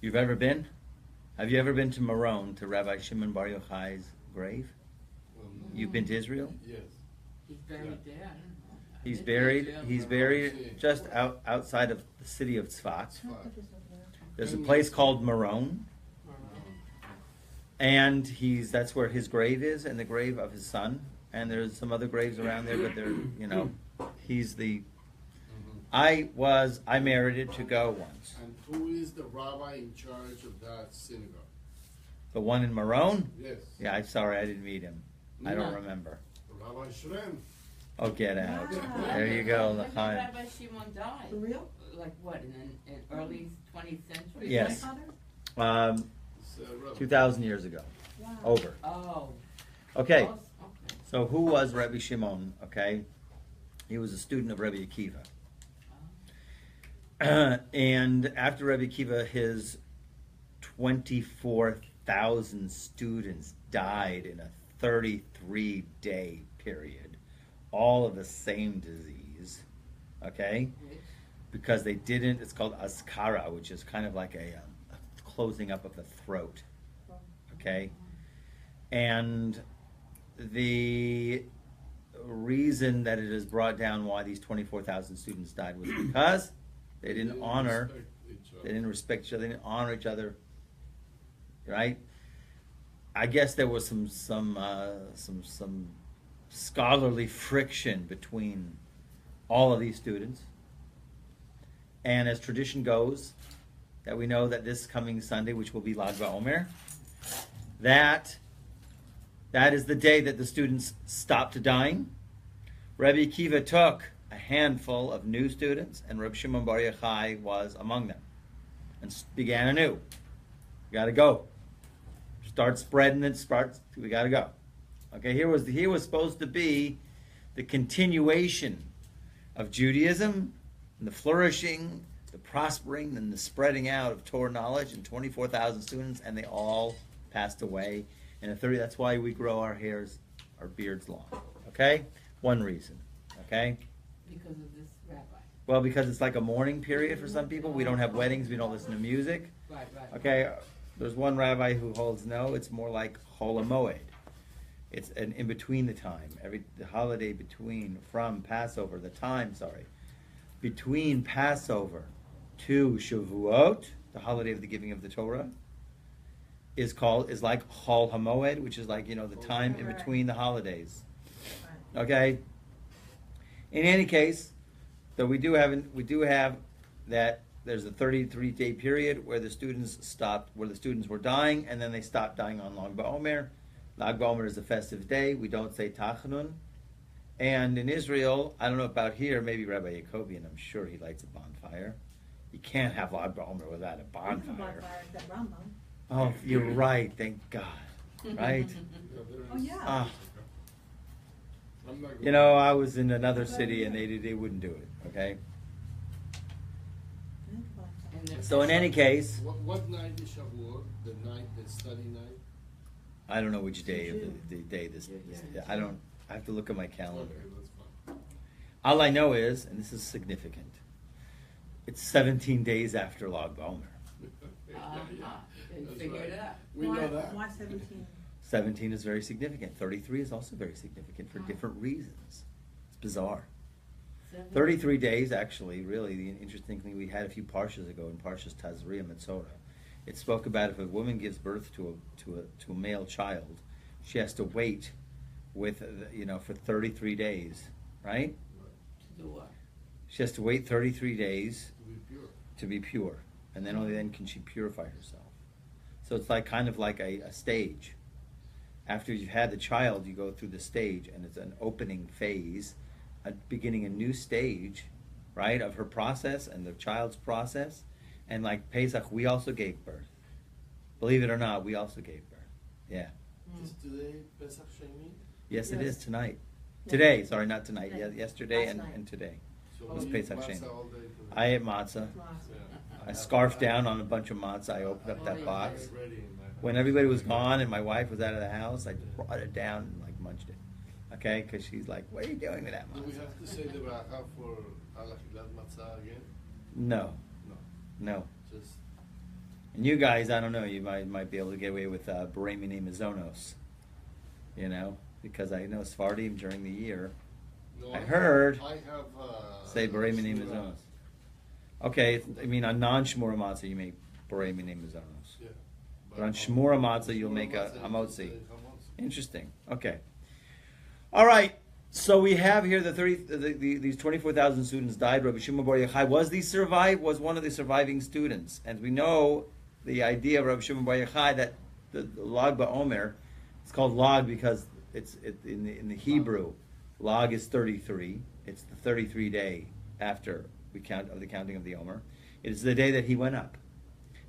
You've ever been? Have you ever been to Meron, to Rabbi Shimon Bar Yochai's grave? You've been to Israel? Yes. He's buried there. I don't know. He's buried. He's buried just outside of the city of Tzfat. There's a place called Meron, and that's where his grave is, and the grave of his son. And there's some other graves around there, but they're he's the. I merited to go once. And who is the rabbi in charge of that synagogue? The one in Meron? Yes. Yeah, I'm sorry, I didn't meet him. I don't remember. Rabbi Shrem. Oh, get out. Wow. There you go. When did L'chaim. Rabbi Shimon died? For real? Like what, in early 20th century? Yes. Grandfather? 2,000 years ago. Wow. Over. Oh. Okay. Okay. So who was Rabbi Shimon? Okay. He was a student of Rabbi Akiva. And after Rabbi Akiva, his 24,000 students died in a 33-day period, all of the same disease, okay? Because they didn't, it's called askara, which is kind of like a closing up of the throat, okay? And the reason that it is brought down why these 24,000 students died was because they didn't honor, they didn't respect each other, they didn't honor each other, right? I guess there was some scholarly friction between all of these students. And as tradition goes, that we know that this coming Sunday, which will be Lag BaOmer, that is the day that the students stopped dying. Rabbi Akiva took a handful of new students, and Rabbi Shimon Bar Yochai was among them, and began anew. We got to go. Start spreading it. We got to go. Okay, here was supposed to be the continuation of Judaism and the flourishing, the prospering, and the spreading out of Torah knowledge, and 24,000 students, and they all passed away. And at 30, that's why we grow our beards long. Okay, one reason. Okay. Because of this rabbi. Well, because it's like a mourning period for some people. We don't have weddings. We don't listen to music. Right. Okay. There's one rabbi who holds no. It's more like Chol HaMoed. It's an in between the time. The holiday from Passover. Between Passover to Shavuot, the holiday of the giving of the Torah, is like Chol HaMoed, which is like the time in between the holidays. Okay. In any case, so we do have that there's a 33-day period where the students were dying, and then they stopped dying on Lag BaOmer. Lag BaOmer is a festive day. We don't say Tachanun. And in Israel, I don't know about here, maybe Rabbi Yaakov, and I'm sure he lights a bonfire. You can't have Lag BaOmer without a bonfire. Oh, you're right. Thank God. Right? Oh, yeah. I was in another city and they wouldn't do it. Okay. So in any case, what night is Shavuot? The study night. I don't know which day of the day this. I don't. I have to look at my calendar. Okay, that's fine. All I know is, and this is significant, it's 17 days after Lag BaOmer. You figured it out. We know that. Why 17? 17 is very significant. 33 is also very significant for different reasons. It's bizarre. 33 days, actually, really, the interesting thing, we had a few parshas ago in Parshas Tazria Metzora. It spoke about if a woman gives birth to a male child, she has to wait for 33 days, right? To do what? She has to wait 33 days To be pure. to be pure, and then only then can she purify herself. So it's kind of like a stage. After you've had the child, you go through the stage, and it's an opening phase, beginning a new stage, right, of her process and the child's process. And like Pesach, we also gave birth. Believe it or not, we also gave birth. Yeah. Is today Pesach Sheni? Yes, it Yes. is tonight. Yeah. Today, sorry, not tonight. Today. Yesterday Last and, night. and today. So It was we Pesach eat Sheni. matzah all day today. I ate matzah. I scarfed down on a bunch of matzah. I opened up that box. It's ready in my house. When everybody was gone and my wife was out of the house, I just brought it down and munched it. Okay? Because she's like, what are you doing with that Do we matzah? have to say the bracha for al achilat matzah again? No. No. No. Just And you guys, I don't know, you might be able to get away with Beremini Mizonos, because I know Sephardim during the year, No, I heard I have say Beremini Mizonos. Okay, I mean on non-Shmura Matzah you make Beremini Mizonos. Yeah. But on Shmura Matzah you'll make a Hamotzi. Hamotzi. Interesting. Okay. All right. So we have here these 24,000 students died. Rabbi Shimon Bar Yochai was one of the surviving students, and we know the idea of Rabbi Shimon Bar Yochai that the Lag BaOmer, it's called Lag because it's in the Hebrew, Lag is 33. It's the 33 day after the counting of the Omer. It is the day that he went up.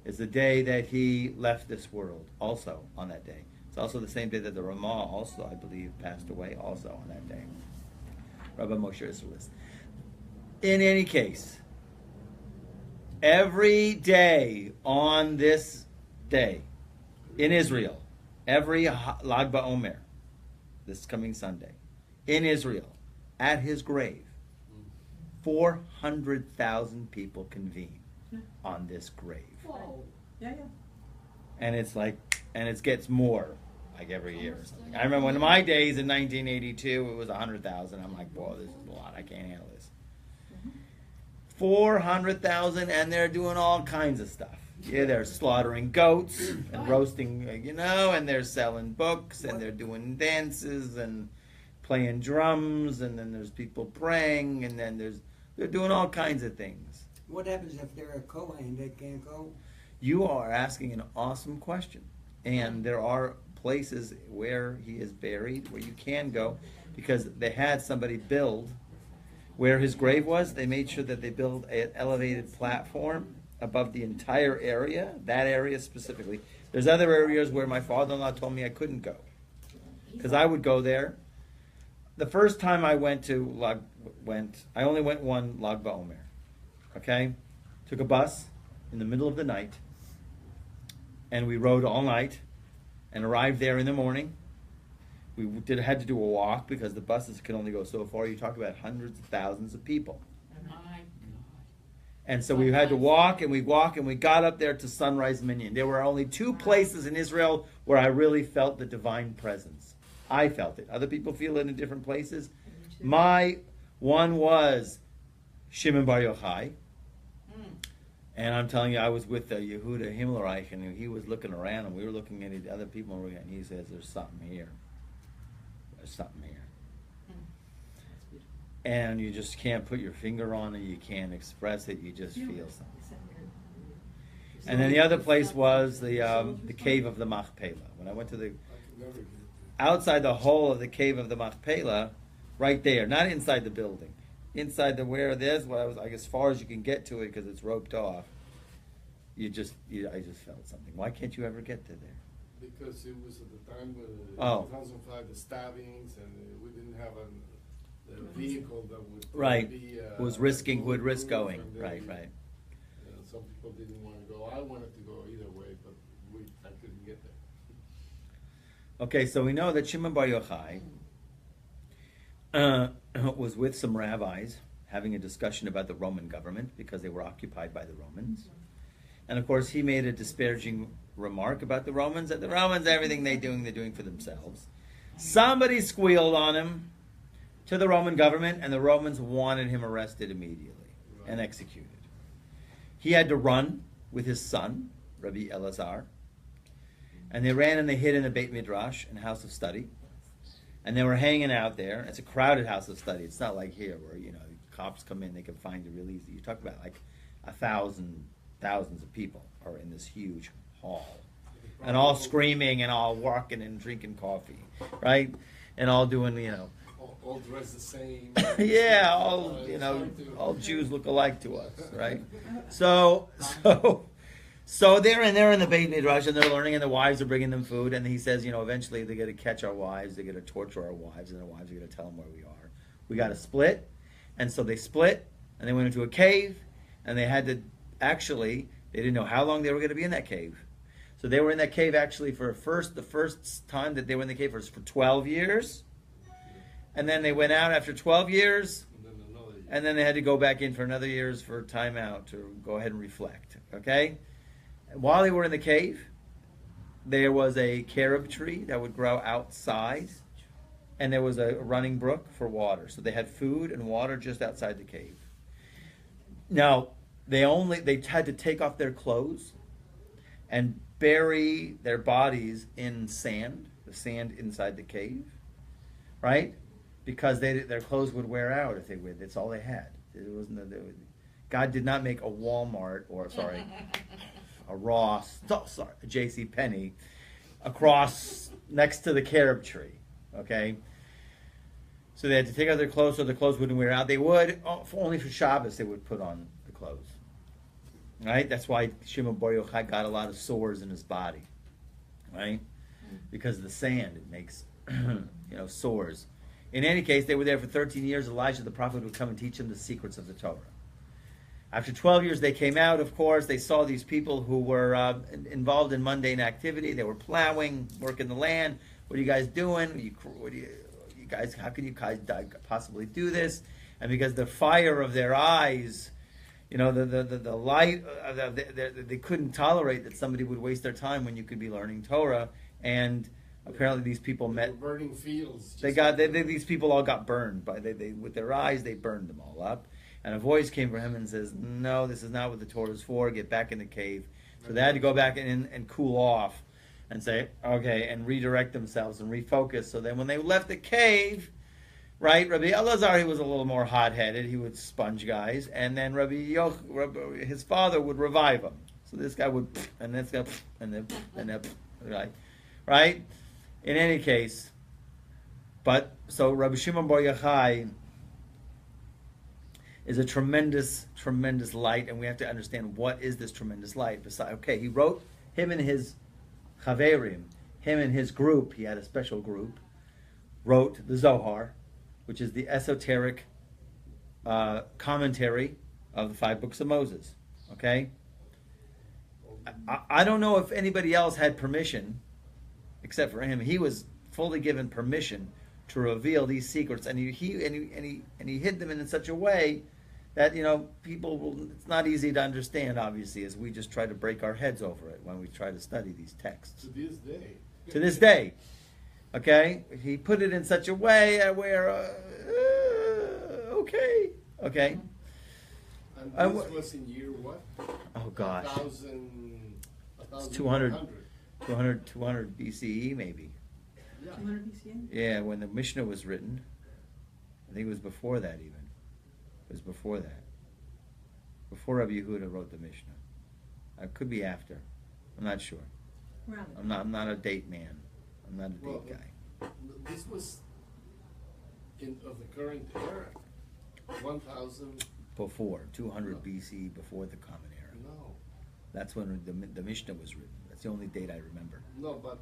It's the day that he left this world. Also on that day. It's also the same day that the Ramah also, I believe, passed away also on that day. Rabbi Moshe Isserlis. In any case, every day on this day in Israel, every Lag BaOmer, this coming Sunday, in Israel, at his grave, 400,000 people convene on this grave. Whoa. Yeah. And it gets more like every year or something. I remember one of my days in 1982, it was 100,000. I'm like, whoa, this is a lot. I can't handle this. 400,000, and they're doing all kinds of stuff. Yeah, they're slaughtering goats and roasting, and they're selling books, and they're doing dances and playing drums, and then there's people praying, and then they're doing all kinds of things. What happens if they're a Cohen? They can't go? You are asking an awesome question. And there are places where he is buried where you can go because they had somebody build where his grave was. They made sure that they build an elevated platform above the entire area, that area specifically. There's other areas where my father-in-law told me I couldn't go because I would go there. The first time I went to I only went one Lag BaOmer. Okay? Took a bus in the middle of the night and we rode all night and arrived there in the morning. We had to do a walk because the buses can only go so far. You talk about hundreds of thousands of people. My God. And so we had to walk and we got up there to Sunrise Minyan. There were only two places in Israel where I really felt the divine presence. I felt it. Other people feel it in different places. My one was Shimon Bar Yochai. And I'm telling you, I was with Yehuda Himmelreich, and he was looking around, and we were looking at the other people, and he says, there's something here. There's something here. And you just can't put your finger on it, you can't express it, you just feel something. And then the other place was the cave of the Machpelah. When I went to outside the hole of the cave of the Machpelah, right there, not inside the building. Inside the where there's what I was like as far as you can get to it because it's roped off. I just felt something. Why can't you ever get to there? Because it was at the time when 2005 the stabbings and we didn't have a vehicle that would be would risk going. Right. Some people didn't want to go. I wanted to go either way, but I couldn't get there. Okay, so we know that Shimon Bar Yochai was with some rabbis having a discussion about the Roman government because they were occupied by the Romans. And of course, he made a disparaging remark about the Romans, that the Romans, everything they're doing for themselves. Somebody squealed on him to the Roman government, and the Romans wanted him arrested immediately and executed. He had to run with his son, Rabbi Elazar, and they ran and they hid in the Beit Midrash, in a house of study. And they were hanging out there. It's a crowded house of study. It's not like here where, cops come in, they can find you real easy. You talk about like thousands of people are in this huge hall. And all screaming and all walking and drinking coffee, right? And all doing, All dressed the same. yeah, all Jews look alike to us, right? So they're in the Beit Midrash and they're learning, and the wives are bringing them food. And he says, eventually they're going to catch our wives, they're going to torture our wives, and our wives are going to tell them where we are. We got to split. And so they split, and they went into a cave, and they had to they didn't know how long they were going to be in that cave. So they were in that cave actually the first time that they were in the cave was for 12 years. And then they went out after 12 years, and then they had to go back in for another years for time out to go ahead and reflect. Okay? While they were in the cave, there was a carob tree that would grow outside, and there was a running brook for water. So they had food and water just outside the cave. Now, they had to take off their clothes and bury their bodies in sand, the sand inside the cave, right? Because their clothes would wear out if they would. That's all they had. God did not make a Walmart a Ross, a J.C. Penney across next to the carob tree. Okay, so they had to take out their clothes so the clothes wouldn't wear out. They would only for Shabbos they would put on the clothes. Right? That's why Shimon Bar Yochai got a lot of sores in his body. Right? Because of the sand, it makes sores. In any case, they were there for 13 years. Elijah the prophet would come and teach them the secrets of the Torah. After 12 years, they came out, of course. They saw these people who were involved in mundane activity. They were plowing, working the land. What are you guys doing? You guys, how can you guys possibly do this? And because the fire of their eyes, the light, they couldn't tolerate that somebody would waste their time when you could be learning Torah. And apparently these people met burning fields. These people all got burned they with their eyes. They burned them all up. And a voice came from him and says, "No, this is not what the Torah is for. Get back in the cave." So they had to go back in and cool off and say, okay, and redirect themselves and refocus. So then when they left the cave, right, Rabbi Elazar, he was a little more hot-headed. He would sponge guys. And then his father would revive him. So this guy would, and this guy, and then, right? In any case, so Rabbi Shimon Bar Yochai is a tremendous, tremendous light, and we have to understand what is this tremendous light. He wrote, him and his Chaverim, him and his group, he had a special group, wrote the Zohar, which is the esoteric commentary of the 5 books of Moses. Okay? I don't know if anybody else had permission, except for him. He was fully given permission to reveal these secrets, and he hid them in such a way that it's not easy to understand, obviously, as we just try to break our heads over it when we try to study these texts. To this day. Okay? He put it in such a way where okay. And this was in year what? Oh gosh. 200 BCE maybe. Yeah. 200 BCE? Yeah, when the Mishnah was written. I think it was before that even. It was before that. Before Rabbi Yehuda wrote the Mishnah. It could be after. I'm not sure. I'm not a date man. I'm not a date guy. This was of the current era. 1000 before 200 BC, before the Common Era. No. That's when the Mishnah was written. That's the only date I remember. No, but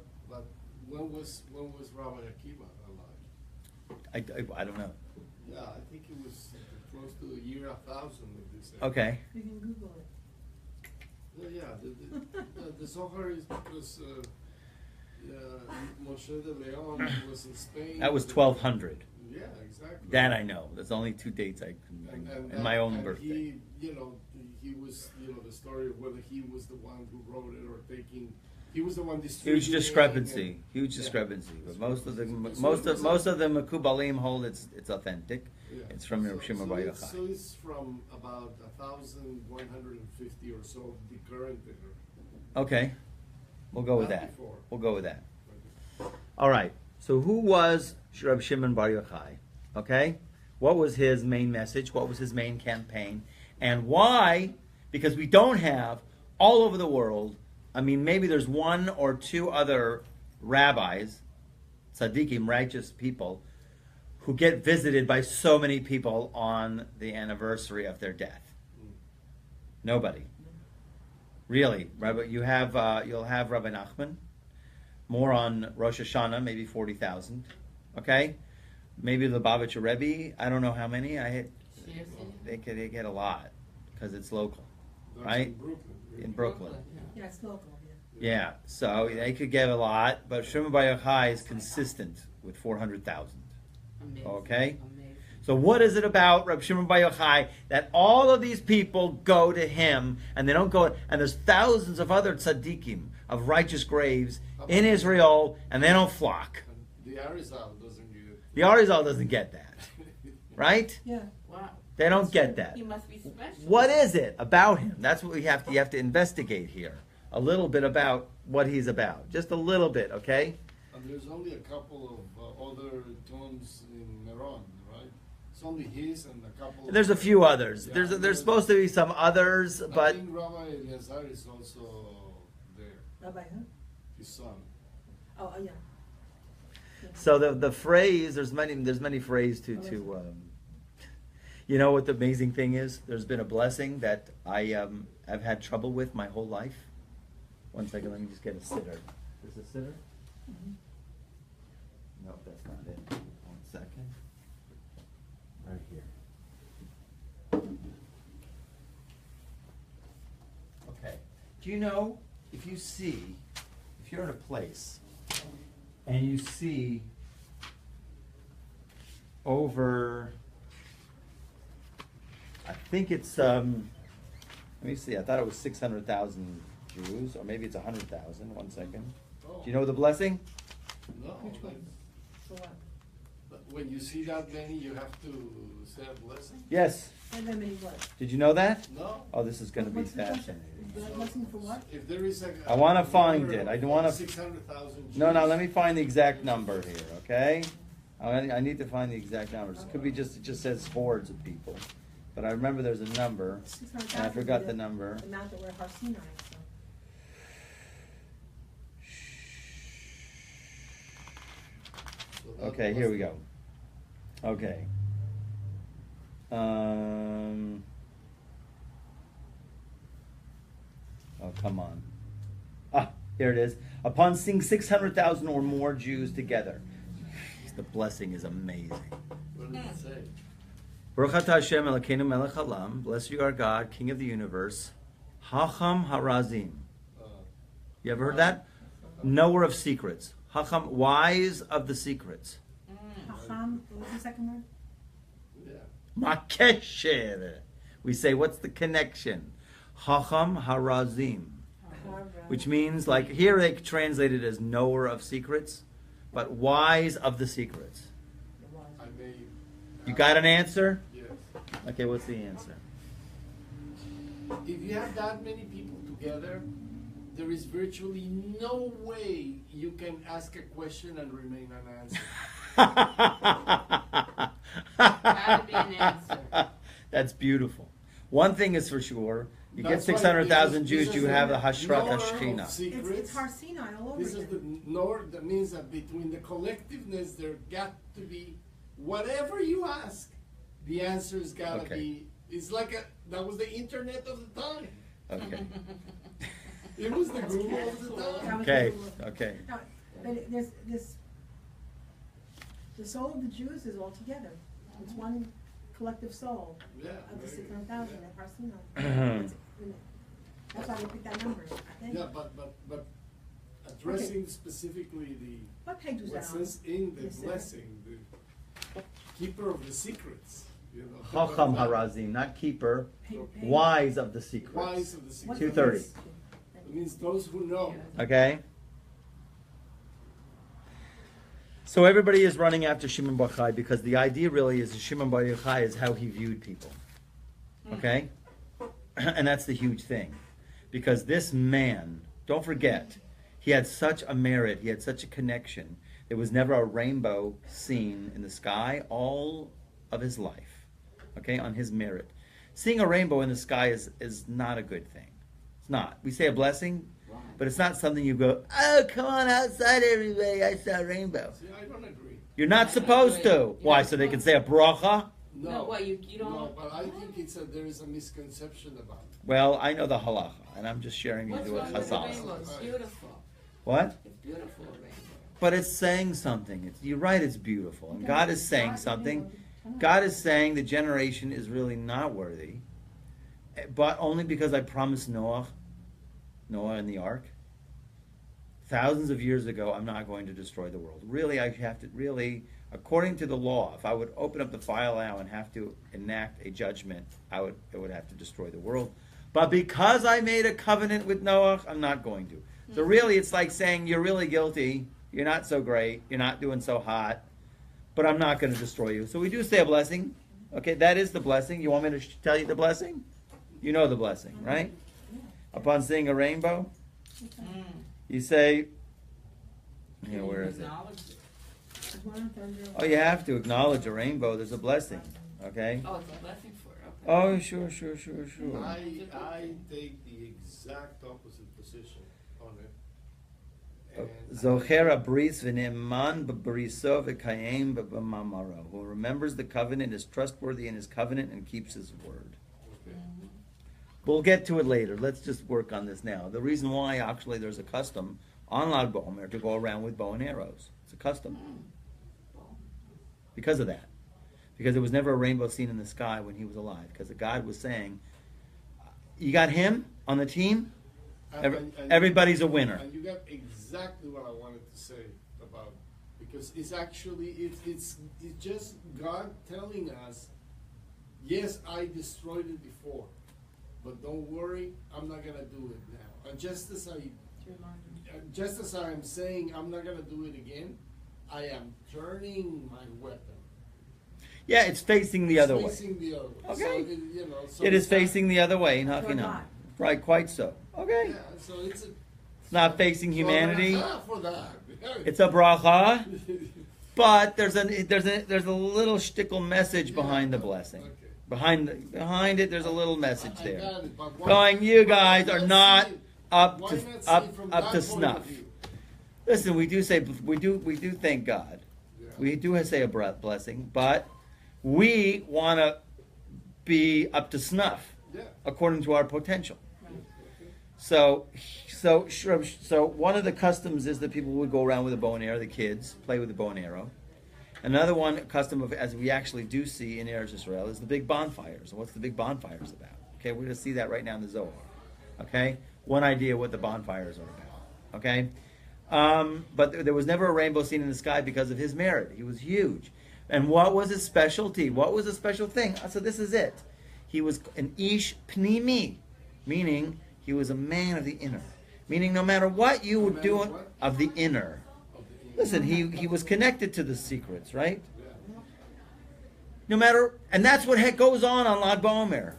when was Rabbi Akiva alive? I don't know. Yeah, I think it was close to the year 1000 of this era. Okay. You can Google it. The Zohar is because Moshe de Leon was in Spain. That was 1200. Yeah, exactly. That I know. There's only 2 dates I can bring. And my own birthday. He was, the story of whether he was the one who wrote it or he was the one distributing. Huge discrepancy. But most of the Mekubalim hold it's authentic. Yeah. It's from Shimon Bar Yochai. So it's from about 1150 or so, the current era. Okay. We'll go with Not that. before. We'll go with that. All right. So who was Rabbi Shimon Bar Yochai? Okay? What was his main message? What was his main campaign? And why? Because we don't have all over the world, maybe there's 1 or 2 other rabbis, tzaddikim, righteous people, who get visited by so many people on the anniversary of their death. Nobody. Really. You'll have Rabbi Nachman. More on Rosh Hashanah, maybe 40,000. Okay? Maybe the Lubavitcher Rebbe, I don't know how many. They get a lot because it's local, right? In Brooklyn. Yeah, it's local. Yeah, so they could get a lot, but Shimon Bar Yochai is consistent with 400,000. Amazing. Okay? Amazing. So what is it about Reb Shimon Bar Yochai that all of these people go to him and they don't go, and there's thousands of other tzaddikim of righteous graves in Israel and they don't flock. The Arizal doesn't get it. The Arizal doesn't get that, right? Yeah. Wow. They don't get that. He must be special. What is it about him? That's what you have to investigate here. A little bit about what he's about. Just a little bit, okay? And there's only a couple of other tombs in Meron, right? It's only his and a couple. And there's a few others. Yeah, There's supposed to be some others, I but think Rabbi Eliezer is also there. Rabbi who? His son. Oh, yeah. so the phrase there's many phrases to you know what the amazing thing is? There's been a blessing that I've had trouble with my whole life. One second, let me just get a sitter. Is this a sitter? Mhm. No, that's not it. 1 second. Right here. Okay. Do you know, if you're in a place and you see over, I think it's, let me see, I thought it was 600,000 Jews, or maybe it's 100,000. 1 second. Oh. Do you know the blessing? No. Which one? For what? But when you see that many, you have to say a blessing? Yes. And then many what? Did you know that? No. Oh, this is going to be What's the blessing? fascinating. The blessing for what? If there is a. I wanna find it. I don't wanna- 600,000 Jews. No, let me find the exact number here, okay? I need to find the exact numbers. It could be it just says hordes of people. But I remember there's a number, 600,000 and I forgot would the be number. The amount that we're Har Sinai, so. So that Okay, was here we the- go. Okay. Oh, come on. Ah, here it is. Upon seeing 600,000 or more Jews together. The blessing is amazing. What did it say? Baruch atah Hashem Elokeinu melech haolam. Blessed you are God, King of the universe. Hacham harazim. You ever heard that? Knower of secrets. Hacham, wise of the secrets. Hacham, what was the second word? Yeah. Makesher. We say, what's the connection? Hacham harazim. Which means, like, here they translate it as knower of secrets, but wise of the secrets. I may. You got an answer? Yes. Okay, what's the answer? If you have that many people together, there is virtually no way you can ask a question and remain unanswered. Gotta be an answer. That's beautiful. One thing is for sure, you get That's why 600,000 this Jews, is you the have the Hashrat knower of Hashchina. secrets. It's Har Sinai all over This is the again. knower. That means that between the collectiveness, there got to be whatever you ask, the answer's gotta Okay. be. It's like that was the internet of the time. Okay. It was the Google That of the was time. Okay. the- Okay. No, but the soul of the Jews is all together. It's one collective soul Yeah. of the very good. 600,000 Yeah. at Har Sinai. That's why they picked that number, I think. Yeah, but addressing specifically What page was what that on? says in the Yes, sir. blessing, the keeper of the secrets, you know. Chacham harazim, not keeper, Page- wise of the secrets. Wise of the What's secrets. 230. this? It means those who know. Okay? So everybody is running after Shimon Bar Yochai because the idea really is that Shimon Bar Yochai is how he viewed people. Okay? And that's the huge thing. Because this man, don't forget, he had such a merit, he had such a connection. There was never a rainbow seen in the sky all of his life. Okay? On his merit. Seeing a rainbow in the sky is not a good thing. It's not. We say a blessing, but it's not something you go, oh, come on outside, everybody, I saw a rainbow. See, I don't agree. You're not supposed to. Why? So they can say a bracha? No, what, you don't? No, but I think there is a misconception about it. Well, I know the halacha, and I'm just sharing with What's you what wrong with the chazal. rainbow? It's beautiful. What? It's beautiful, rainbow. But it's saying something. You're right, it's beautiful. And God is saying something. God is saying the generation is really not worthy, but only because I promised Noah in the ark. thousands of years ago, I'm not going to destroy the world. Really, I have to, really, according to the law, if I would open up the file now and have to enact a judgment, it would have to destroy the world. But because I made a covenant with Noah, I'm not going to. So really, it's like saying, you're really guilty, you're not so great, you're not doing so hot, but I'm not going to destroy you. So we do say a blessing. Okay, that is the blessing. You want me to tell you the blessing? You know the blessing, right? Upon seeing a rainbow, you say, where is it? Acknowledge it. Oh, you have to acknowledge a rainbow. There's a blessing, okay? Oh, it's a blessing for it. Okay. Oh, sure. I take the exact opposite position on it. And Zohar bris v'ne'eman b'briso v'kayem b'mamaro. Who remembers the covenant is trustworthy in his covenant and keeps his word. Okay. We'll get to it later. Let's just work on this now. The reason why, actually, there's a custom on Lag BaOmer to go around with bow and arrows. It's a custom. Because of that. Because there was never a rainbow seen in the sky when he was alive. Because God was saying, you got him on the team, And everybody's a winner. And you got exactly what I wanted to say about, because it's actually, it's just God telling us, yes, I destroyed it before, but don't worry, I'm not gonna do it now. And just as I'm saying I'm not gonna do it again, I am turning my weapon. Yeah, it's facing the other way. Facing the other way. Okay. So so It is it's not- facing the other way. Or Not. not. Right, quite so. Okay. Yeah, so it's Not facing humanity. For that. It's a bracha, but there's a little shtickle message behind the blessing. Okay. Behind it, there's a little message I there. got it, but why- Going, you why guys are not see it- up why to not see it from up that to point snuff. of view? Listen, we do thank God. Yeah. We do say a blessing, but we want to be up to snuff Yeah. according to our potential. So one of the customs is that people would go around with a bow and arrow. The kids play with the bow and arrow. Another custom of, as we actually do see in Eretz Israel, is the big bonfires. And what's the big bonfires about? Okay, we're going to see that right now in the Zohar. Okay, one idea what the bonfires are about. Okay, but there was never a rainbow seen in the sky because of his merit. He was huge. And what was his specialty? What was a special thing? So this is it. He was an ish pnimi, meaning he was a man of the inner. Meaning no matter what you would do of the inner. Listen, he was connected to the secrets, right? No matter, and that's what goes on Lag BaOmer.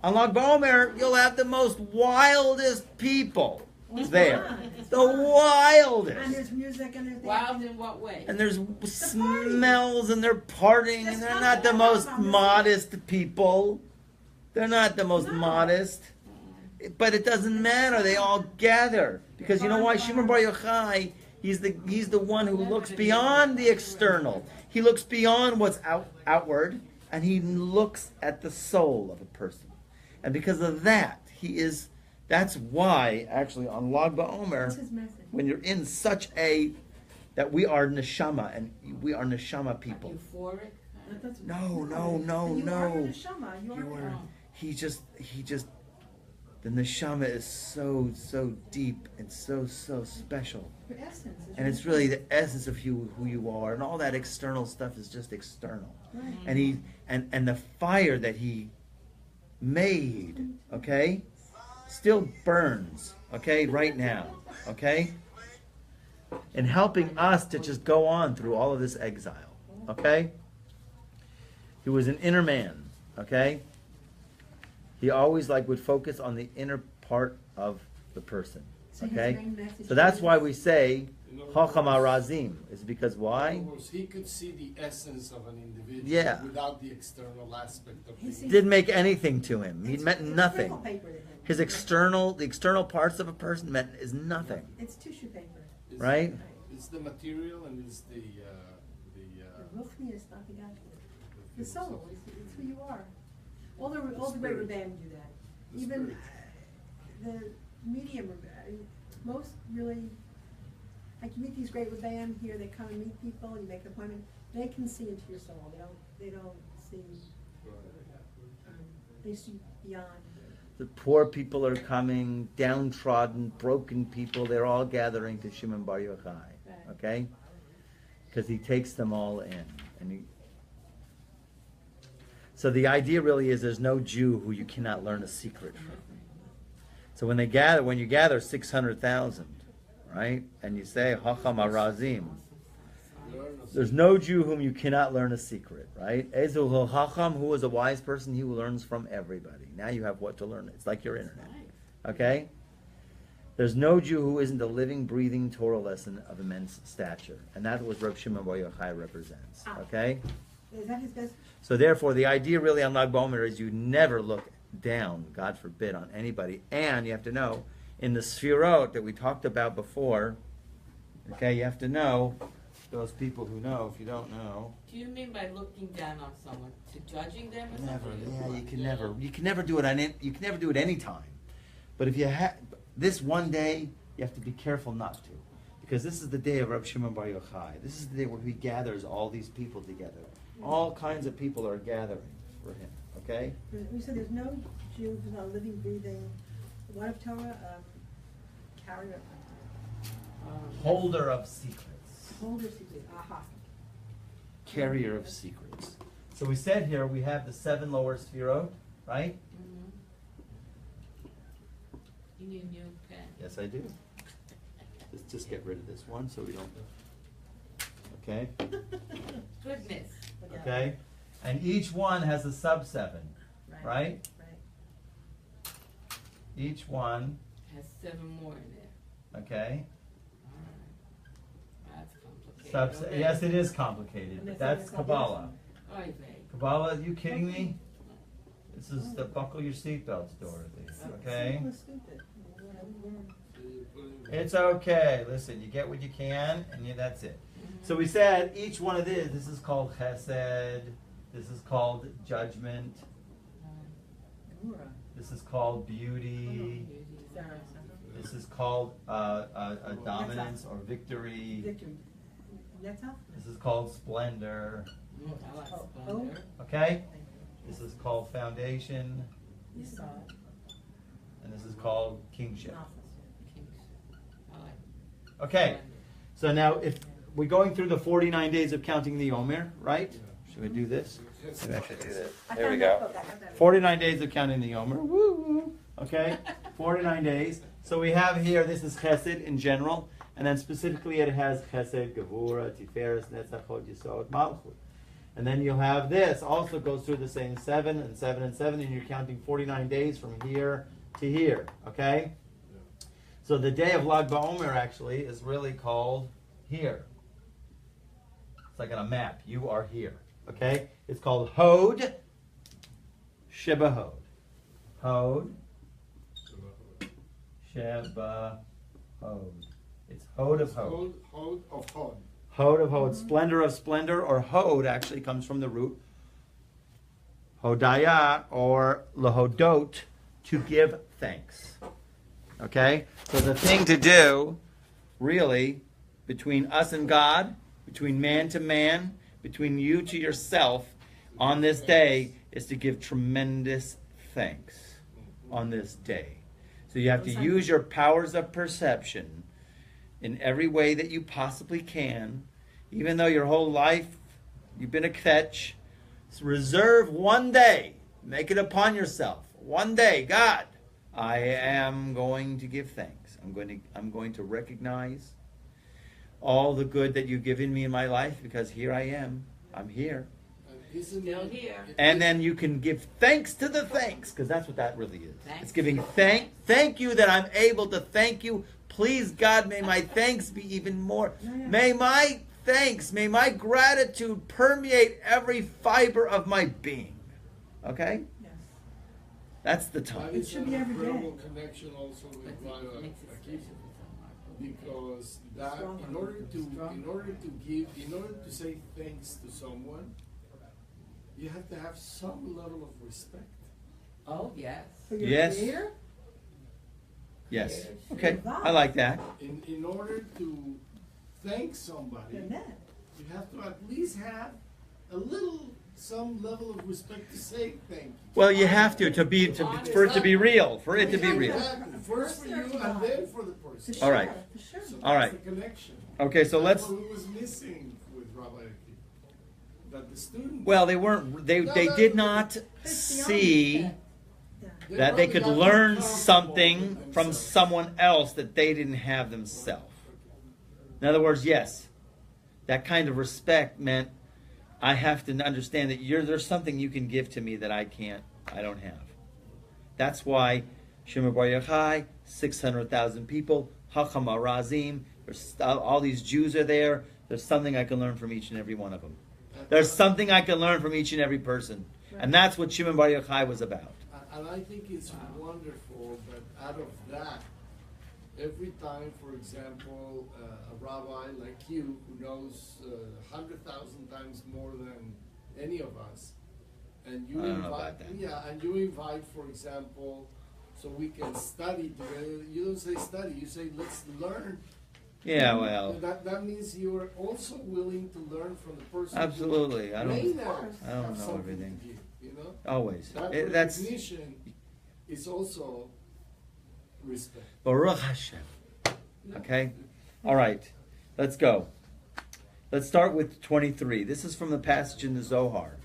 On Lag BaOmer, you'll have the most wildest people there. The wildest. And there's music and there's Wild in what way? And there's smells and they're partying and they're not the most modest people. They're not the most modest. But it doesn't matter. They all gather. Because you know why? Shimon Bar Yochai, he's the one who looks beyond the external. He looks beyond what's outward, and he looks at the soul of a person. And because of that, that's why, actually, on Lag BaOmer, That's his message. when you're in such that we are neshama, and we are neshama people. Euphoric? That's- No. You are the neshama. You are. He just, the neshama is so deep and so special. Your essence. And it's really the essence of who you are, and all that external stuff is just external. Right. And he and the fire that he made, okay, still burns, okay, right now, okay, and helping us to just go on through all of this exile, okay. He was an inner man, okay. He always would focus on the inner part of the person, So his okay. main message So that's is- why we say Chacham HaRazim, is because In why? other words, he could see the essence of an individual Yeah. without the external aspect of He the sees- Didn't make anything to him. He It's- meant it's nothing. sprinkle paper to him. The external parts of a person is nothing, It's tissue paper. It's- right? It's the material and it's the The ruchni is not the godly. The soul. It's who you are. All the great spirit. Rabbim do that. The Even spirit. the medium Rabbim, most really, like you meet these great Rabbim here, they come and meet people, you make an appointment, they can see into your soul. They don't see, they see beyond. The poor people are coming, downtrodden, broken people. They're all gathering to Shimon Bar Yochai. Right. Okay? Because he takes them all in. So the idea really is there's no Jew who you cannot learn a secret from. So when you gather 600,000, right? And you say, Hacham Arazim, there's no Jew whom you cannot learn a secret, right? Ezu Hacham, who is a wise person, he who learns from everybody. Now you have what to learn. It's like your internet. Okay? There's no Jew who isn't a living, breathing Torah lesson of immense stature. And that's what Reb Shimon Bar Yochai represents. Okay? Is that his message? So therefore, the idea really on Lag BaOmer is you never look down, God forbid, on anybody. And you have to know, in the Sfirot that we talked about before, okay, you have to know, those people who know, if you don't know. Do you mean by looking down on someone to judging them or Never, something? yeah, you can never do it you can never do it any time. But if you this one day, you have to be careful not to. Because this is the day of Reb Shimon Bar Yochai. This is the day where he gathers all these people together. All kinds of people are gathering for him. Okay? We said there's no Jew who's not a living, breathing, what of Torah? Carrier. Holder of secrets. Holder secret. Aha. Carrier of secrets. So we said here we have the 7 lower Sfirot, right? Mhm. You need a new pen. Yes, I do. Let's just get rid of this one so we don't. Okay? Goodness. Okay? And each one has a sub-7, right? Right. Each one, Has 7 more in there. okay? That's complicated. Okay. Yes, it is complicated, but that's Kabbalah. Oy vey. Kabbalah, are you kidding me? This is the buckle your seatbelts, Dorothy. Okay? Simple is stupid. It's okay. Listen, you get what you can, and that's it. So we said each one of this is called chesed, this is called judgment, this is called beauty, this is called a dominance or victory, Victory. Netzach? this is called splendor, I like Oh. splendor. okay? This is called foundation, You saw it. and this is called kingship. Kings. I like Okay, so now if we're going through the 49 days of counting the Omer, right? Should we do this? Maybe I should do this. There we go. 49 days of counting the Omer. Woo woo. Okay? 49 days. So we have here, this is Chesed in general, and then specifically it has Chesed, Gevura, Tiferes, Netzach, Hod, Yesod, Malchut. And then you'll have this, also goes through the same 7 and 7 and 7, and you're counting 49 days from here to here. Okay? So the day of Lag BaOmer actually is really called here. It's like on a map. You are here. Okay? It's called Hod Shebahod. Hod Shebahod. It's Hod of Hod. Hold of Hod. Hod of Hod. Splendor of splendor, or Hod actually comes from the root Hodaya or Lahodot, to give thanks. Okay? So the thing to do, really, between us and God, between man to man, between you to yourself, on this day, is to give tremendous thanks on this day. So you have to use your powers of perception in every way that you possibly can, even though your whole life you've been a ketch. Reserve one day, make it upon yourself. One day, God, I am going to give thanks. I'm going to recognize all the good that you've given me in my life, because here I am. I'm here. Still here. And then you can give thanks to the thanks, because that's what that really is. Thanks. It's giving thank you that I'm able to thank you. Please, God, may my thanks be even more. May my thanks, may my gratitude permeate every fiber of my being. Okay? Yes. That's the time. That is should an be every day. incredible connection also with But Rabbi it makes it Akiva, special for someone. because that Strong. in order to say thanks to someone, you have to have some level of respect. Oh, yes. For your Yes. creator? Yes. Okay. I like that. In order to thank somebody, Then that. you have to at least have a little some level of respect to say thank you. Well, you have to for it to be real, for it to be real. Exactly. First for you and then for the person. For All right. sure, for sure. So All that's right. the connection. Okay, so let's. That's what was missing with Rabbi Akiva. That the student. Well, they weren't. They did not see Yeah. that they could probably got learn more comfortable something with from themselves. someone else that they didn't have themselves. In other words, yes, that kind of respect meant I have to understand that there's something you can give to me that I don't have. That's why Shema Bar Yochai, 600,000 people, Hacham Arazim, all these Jews are there. There's something I can learn from each and every one of them. There's something I can learn from each and every person. And that's what Shimon Bar Yochai was about. And I think it's wonderful that out of that, every time, for example, a rabbi like you, who knows 100,000 times more than any of us, and you I don't know invite, about that. yeah, and you invite, for example, so we can study together. You don't say study, you say let's learn. Yeah, well, That means you are also willing to learn from the person. absolutely. I May don't not I don't have know something everything. to give, you know? always. That That's recognition is also respect. Baruch Hashem. Okay? All right. Let's go. Let's start with 23. This is from the passage in the Zohar.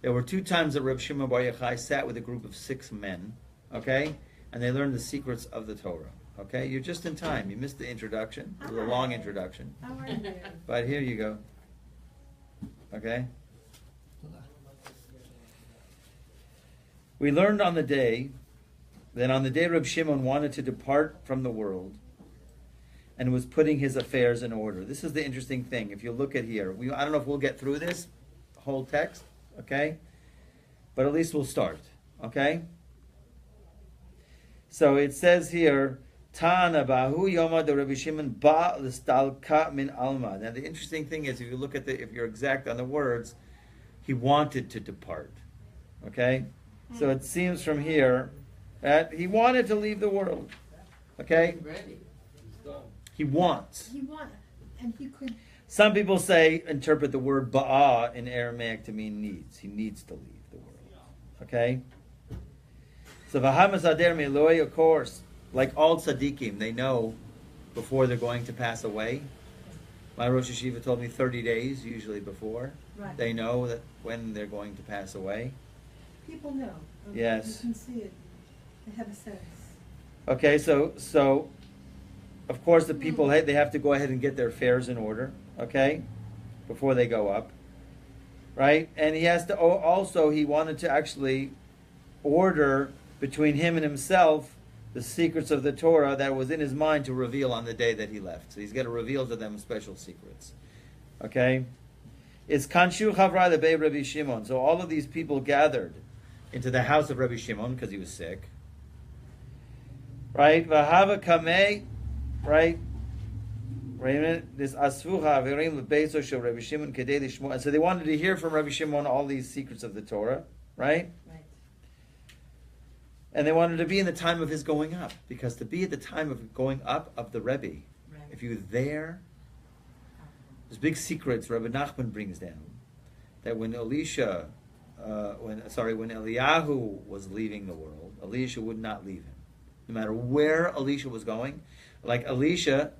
There were 2 times that Reb Shimon Bar Yochai sat with a group of 6 men, okay? And they learned the secrets of the Torah. Okay? You're just in time. You missed the introduction. It was a long introduction. How are you? But here you go. Okay? We learned on the day Reb Shimon wanted to depart from the world and was putting his affairs in order. This is the interesting thing. If you look at here, I don't know if we'll get through this whole text, okay? But at least we'll start, okay? So it says here, Tana bahu yoma de Rabbi Shimon ba l'stalka min alma. Now the interesting thing is, if you look at if you're exact on the words, he wanted to depart, okay? So it seems from here that he wanted to leave the world, okay? Ready. It's done. He wants. He want, and he could. Some people interpret the word ba'a in Aramaic to mean needs. He needs to leave the world. Okay? So v'hamas ader miloi, of course, like all tzaddikim, they know before they're going to pass away. My Rosh Hashiva told me 30 days, usually before. Right. They know that when they're going to pass away. People know. Yes. You can see it. They have a sense. Okay, so of course the people, they have to go ahead and get their affairs in order, okay, before they go up, right? And he has to also, he wanted to actually order between him and himself the secrets of the Torah that was in his mind to reveal on the day that he left. So he's got to reveal to them special secrets, okay? It's Kanshu Chavra the Bei Rabbi Shimon. So all of these people gathered into the house of Rabbi Shimon because he was sick. Right? Vahava Kameh, right? Wait a minute. This Asfuha Averim Lebeso Shel Rabbi Shimon Kedei Lishmo. And so they wanted to hear from Rabbi Shimon all these secrets of the Torah, right? Right. And they wanted to be in the time of his going up. Because to be at the time of going up of the Rebbe, Right. if you're there, there's big secrets Rabbi Nachman brings down. That when when Eliyahu was leaving the world, Elisha would not leave him. No matter where Elisha was going, like Eliyahu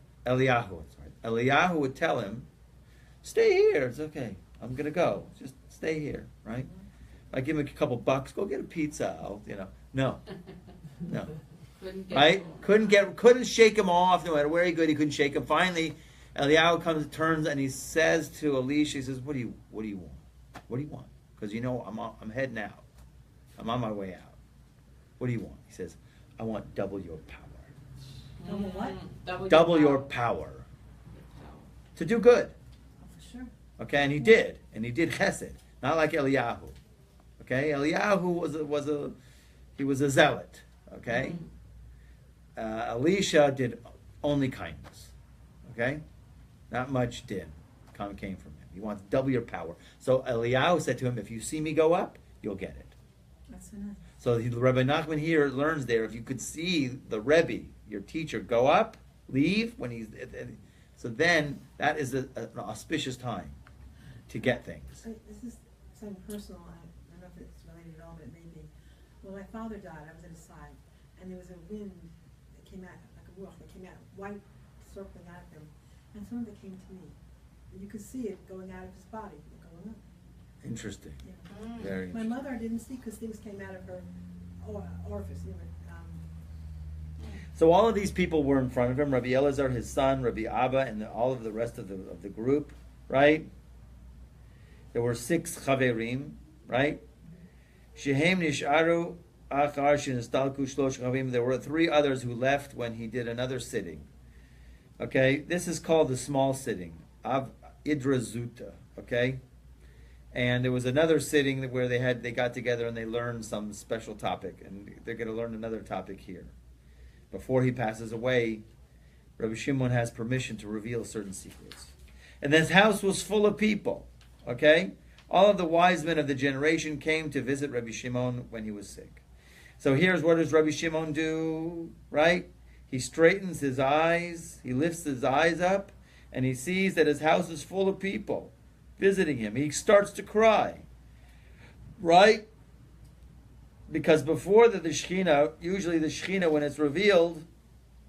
would tell him, stay here, it's okay, I'm going to go, just stay here, right? I give him a couple bucks, go get a pizza, no. Right? Couldn't shake him off, no matter where he could, he couldn't shake him. Finally, Eliyahu turns and he says to Elisha, he says, what do you want? What do you want? Because I'm heading out. I'm on my way out. What do you want? He says, I want double your power. Double what? Double your power. To do good. Oh, for sure. Okay, and he did. And he did chesed. Not like Eliyahu. Okay? Eliyahu was a zealot. Okay? Elisha did only kindness. Okay? Not much came from him. He wants double your power. So Eliyahu said to him, if you see me go up, you'll get it. That's so nice. So Rabbi Nachman here learns there, if you could see the Rebbe, your teacher, go up, leave, so then that is an auspicious time to get things. This is something personal. I don't know if it's related at all, but it may be. When my father died, I was at his side, and there was a wind that came out, like a wolf, that came out, white, circling out of him, and some of it came to me. And you could see it going out of his body, going up. Interesting. Yeah. Very My interesting. mother I didn't see because things came out of her orifice. So all of these people were in front of him, Rabbi Elazar, his son, Rabbi Abba, and all of the rest of the group, right? There were 6 chaverim, right? Shehem nisharu achar shenistalku shlosh chavim. There were 3 others who left when he did another sitting. Okay, this is called the small sitting, Av Idrazuta, okay? And there was another sitting where they got together and they learned some special topic, and they're going to learn another topic here. Before he passes away, Rabbi Shimon has permission to reveal certain secrets. And this house was full of people, okay? All of the wise men of the generation came to visit Rabbi Shimon when he was sick. So here's what does Rabbi Shimon do, right? He straightens his eyes, he lifts his eyes up, and he sees that his house is full of people visiting him. He starts to cry, right? Because before the Shekhinah, usually the Shekhinah, when it's revealed,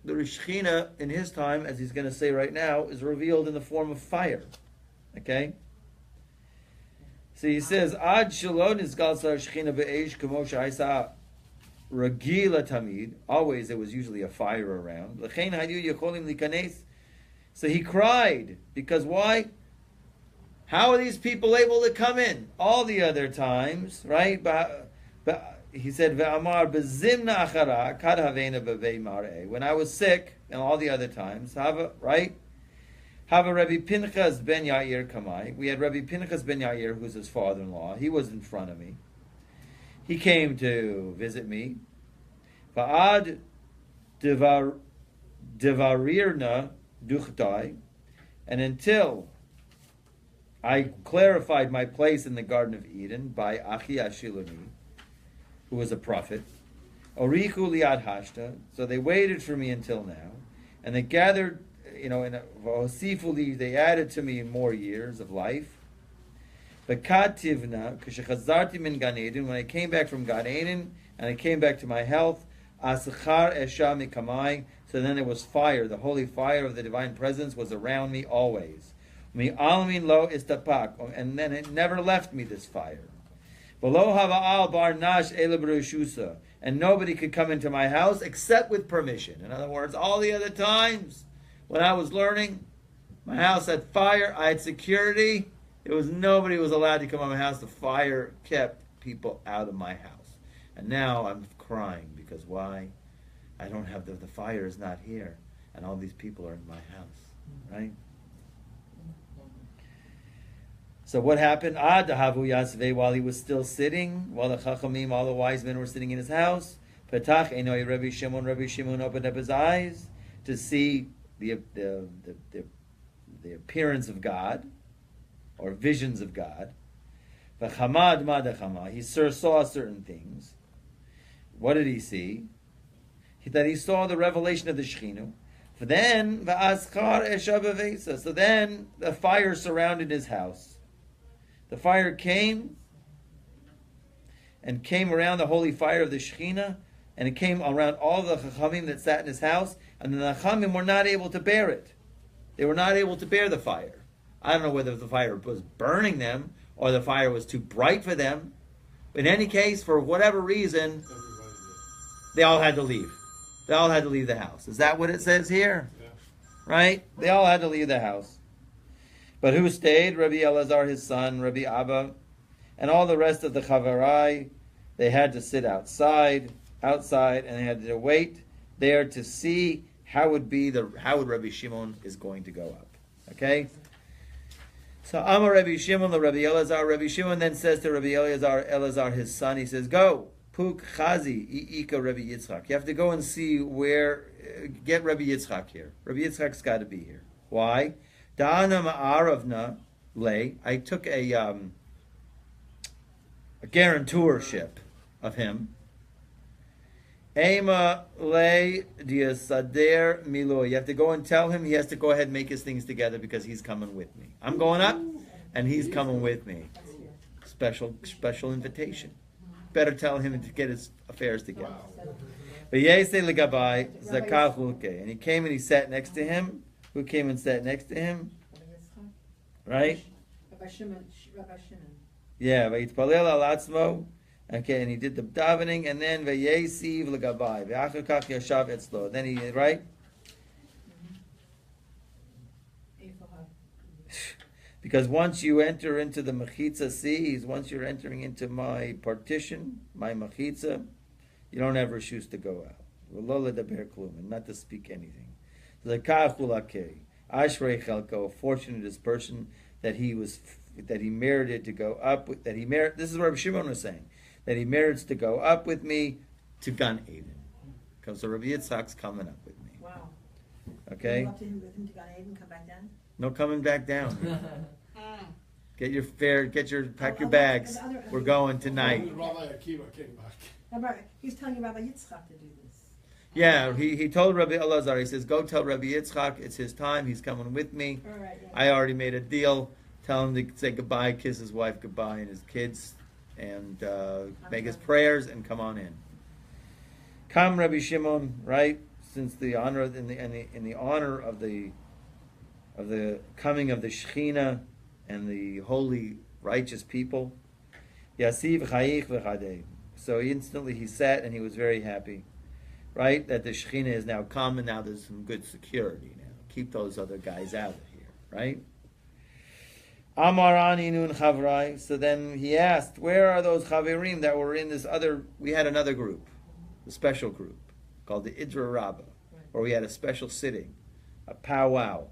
the Shekhinah in his time, as he's going to say right now, is revealed in the form of fire. Okay? So he says, Ad shalon izgal sar Shekhinah be'esh kamo sh'aisa regila tamid. Always there was usually a fire around. L'chein hayu yacholim likanes. So he cried. Because why? How are these people able to come in? All the other times, right? But he said, "Ve'amar bezimna achara kad havena bevei mareh." When I was sick, and all the other times, right? Hava Rabbi Pinchas ben Yair kamai. We had Rabbi Pinchas ben Yair, who's his father-in-law. He was in front of me. He came to visit me. Va'ad devarirna duchtai, and until I clarified my place in the Garden of Eden by Achi Ashiloni, who was a prophet. Orichu liad hashta. So they waited for me until now, and they gathered, in Vosifuli, they added to me more years of life. V'kativna k'shechazarti min Gan Eden, when I came back from Gan Eden and I came back to my health, asachar esha mikamai. So then there was fire. The holy fire of the divine presence was around me always. Mi almin lo istapak, and then it never left me, this fire. And nobody could come into my house except with permission. In other words, all the other times when I was learning, my house had fire, I had security. Nobody was allowed to come in my house. The fire kept people out of my house. And now I'm crying because why? I don't have the fire is not here, and all these people are in my house, right? So what happened? While he was still sitting, while the Chachamim, all the wise men were sitting in his house, Petach Enoi Rabbi Shimon opened up his eyes to see the appearance of God, or visions of God. V'chamad madachama, he saw certain things. What did he see? That he saw the revelation of the Shekhinah. So then the fire surrounded his house. The fire came around the holy fire of the Shekhinah, and it came around all the Chachamim that sat in his house, and the Chachamim were not able to bear it. They were not able to bear the fire. I don't know whether the fire was burning them, or the fire was too bright for them. In any case, for whatever reason, they all had to leave. They all had to leave the house. Is that what it says here? Yeah. Right? They all had to leave the house. But who stayed? Rabbi Elazar, his son, Rabbi Abba, and all the rest of the Chavarai. They had to sit outside, and they had to wait there to see how would Rabbi Shimon is going to go up. Okay? So Amar Rabbi Shimon, the Rabbi Elazar. Rabbi Shimon then says to Rabbi Elazar, his son, he says, "Go, Puk Chazi, Ika Rabbi Yitzchak. You have to go and see get Rabbi Yitzchak here. Rabbi Yitzchak's got to be here. Why? Da'ana ma'aravna lay. I took a guarantorship of him. Ema lay diasader milo. You have to go and tell him he has to go ahead and make his things together because he's coming with me. I'm going up, and he's coming with me. special invitation. Better tell him to get his affairs together. Wow. V'yesei legabai zakach ulke. And he came and he sat next to him. Who came and sat next to him? Right? Rabbi Shimon. Yeah, v'yitpalel al atzmo. Okay, and he did the davening, and then v'yesiv legabai. V'achar kach yashav etzlo. Then he, right? Because once you enter into the mechitza seas, once you're entering into my partition, my mechitza, you don't have reshus to go out. V'lo ledaber klum, and not to speak anything. Zakach ulakei. Ashrei chelko. Fortunate is person that he merited to go up with, that he merit. This is what Rabbi Shimon was saying, that he merits to go up with me to Gan Eden, because the Rabbi Yitzchak's coming up with me. Wow. Okay. Go up to him with him to Gan Eden, come back down. No coming back down. Get your pack your Oh, bags. and other- We're going tonight. Only Rabbi Akiva came back. He's telling Rabbi Yitzchak to do this. Yeah, he told Rabbi Elazar, he says, go tell Rabbi Yitzchak, it's his time, he's coming with me. All right, yeah. I already made a deal. Tell him to say goodbye, kiss his wife goodbye and his kids, and make his prayers and come on in. Come, Rabbi Shimon, right? Since the honor in the honor of the coming of the Shechina and the holy righteous people. Yasiv chayich v'chadei. So instantly he sat and he was very happy, right? That the Shechina is now come and now there's some good security now. Keep those other guys out of here, right? Amar ani nun chavrai. So then he asked, where are those chaverim that were in this other? We had another group, a special group called the Idra Rabbah, where we had a special sitting, a powwow,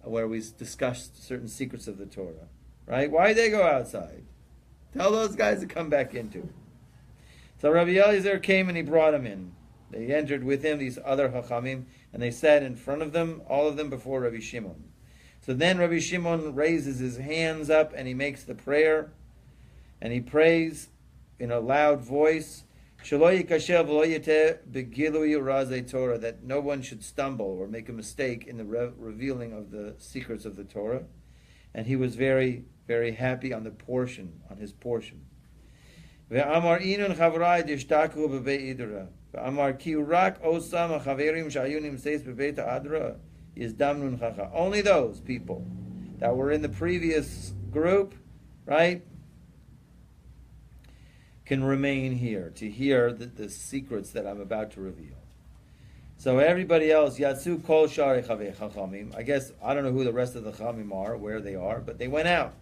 where we discussed certain secrets of the Torah, right? Why did they go outside? Tell those guys to come back into. So Rabbi Eliezer came and he brought them in. They entered with him, these other Chachamim, and they sat in front of them, all of them before Rabbi Shimon. So then Rabbi Shimon raises his hands up and he makes the prayer, and he prays in a loud voice, that no one should stumble or make a mistake in the revealing of the secrets of the Torah. And he was very, very happy on his portion. Ve'amar inun chavrai dishtaku b'bei idra. Ve'amar ki rak osam chaverim shayunim seis b'beit adra is damnun chacha. Only those people that were in the previous group, right, can remain here to hear the secrets that I'm about to reveal. So everybody else, Yatsu kol shari chachamim. I guess, I don't know who the rest of the chachamim are, where they are, but they went out.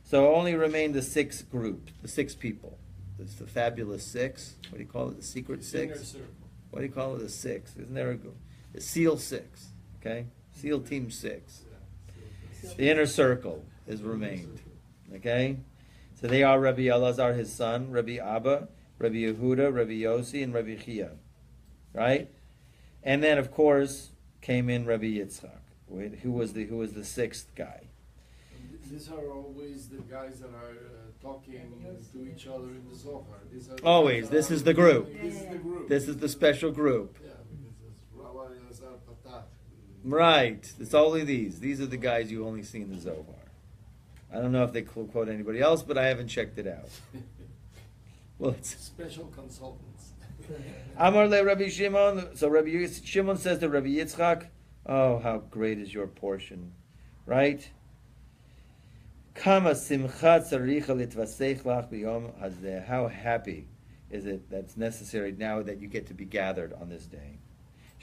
So only remained the sixth group, the six people. It's the fabulous six. What do you call it? The secret six? Inner circle. What do you call it? The six. Isn't there a group? The SEAL six. Okay? SEAL Team 6. The inner circle is remained. Okay? So they are Rabbi Elazar, his son, Rabbi Abba, Rabbi Yehuda, Rabbi Yossi, and Rabbi Chia. Right? And then, of course, came in Rabbi Yitzchak, who was the sixth guy. These are always the guys that are talking to each other in the Zohar. These are the Always. guys that This are- is the group. This is the group. This is the special group. Yeah, because it's Rabbi Elazar Patat. Right. It's only these. These are the guys you only see in the Zohar. I don't know if they quote anybody else, but I haven't checked it out. Well, it's Special consultants. Amar le Rabbi Shimon. So Rabbi Shimon says to Rabbi Yitzchak, "Oh, how great is your portion, right? Kama simcha tzaricha litvasech lach b'yom hazeh. How happy is it that's necessary now that you get to be gathered on this day?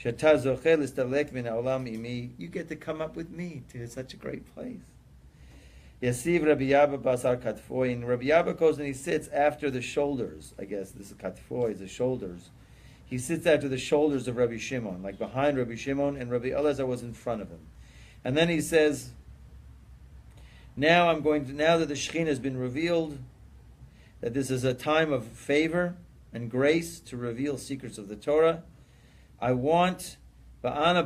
Shata zocheh listalek min haolam imi. You get to come up with me to such a great place." Yasiv Rabbi Abba basar katfoy, and Rabbi Abba goes and he sits after the shoulders. I guess this is katfoy, the shoulders. He sits after the shoulders of Rabbi Shimon, like behind Rabbi Shimon, and Rabbi Elazar was in front of him. And then he says, now that the Shekhinah has been revealed, that this is a time of favor and grace to reveal secrets of the Torah, I want, and I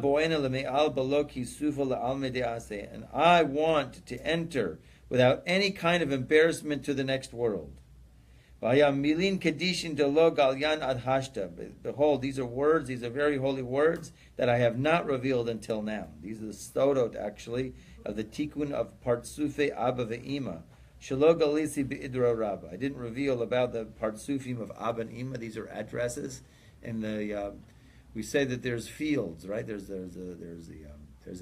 want to enter without any kind of embarrassment to the next world. Behold, these are words, these are very holy words that I have not revealed until now. These are the stodot, actually, of the tikkun of Partsufe Abba Ve'ima, Shelo galisi be'idro rabba. I didn't reveal about the partsufim of Abba and Ima. These are addresses, and we say that there's fields, right? There's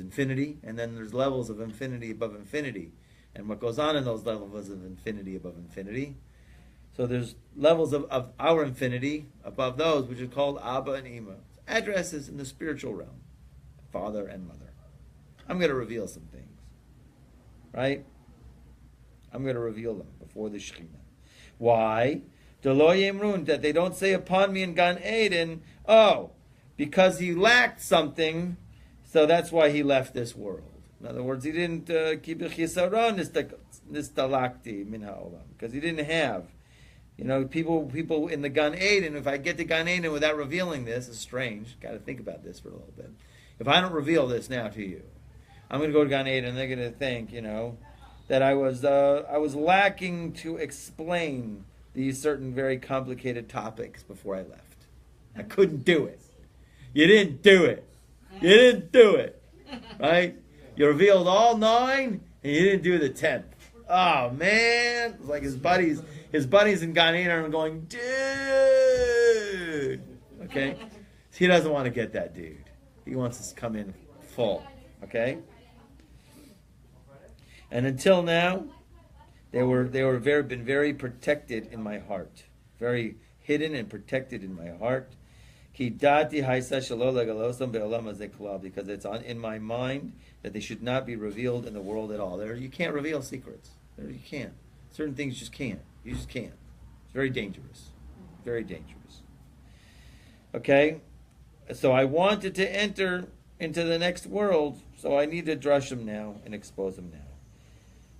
infinity, and then there's levels of infinity above infinity, and what goes on in those levels of infinity above infinity. So there's levels of our infinity above those, which is called Abba and Ima. Addresses in the spiritual realm, father and mother. I'm going to reveal some things, right? I'm going to reveal them before the Shekhinah. Why? That they don't say upon me in Gan Eden, oh, because he lacked something, so that's why he left this world. In other words, he didn't keep the chisaron nistalakti min ha'olam, because he didn't have. You know, people in the Gan Eden, if I get to Gan Eden without revealing this, it's strange. Got to think about this for a little bit. If I don't reveal this now to you, I'm going to go to Gan Eden and they're going to think, that I was lacking to explain these certain very complicated topics before I left. I couldn't do it. You didn't do it. You didn't do it. Right? You revealed all 9 and you didn't do the 10th. Oh man. It's like his buddies in Gan Eden are going, dude. Okay? He doesn't want to get that dude. He wants us to come in full. Okay? And until now, they been very protected in my heart. Very hidden and protected in my heart. Because it's in my mind that they should not be revealed in the world at all. You can't reveal secrets. You can't. Certain things just can't. You just can't. It's very dangerous. Very dangerous. Okay? So I wanted to enter into the next world, so I need to drush them now and expose them now.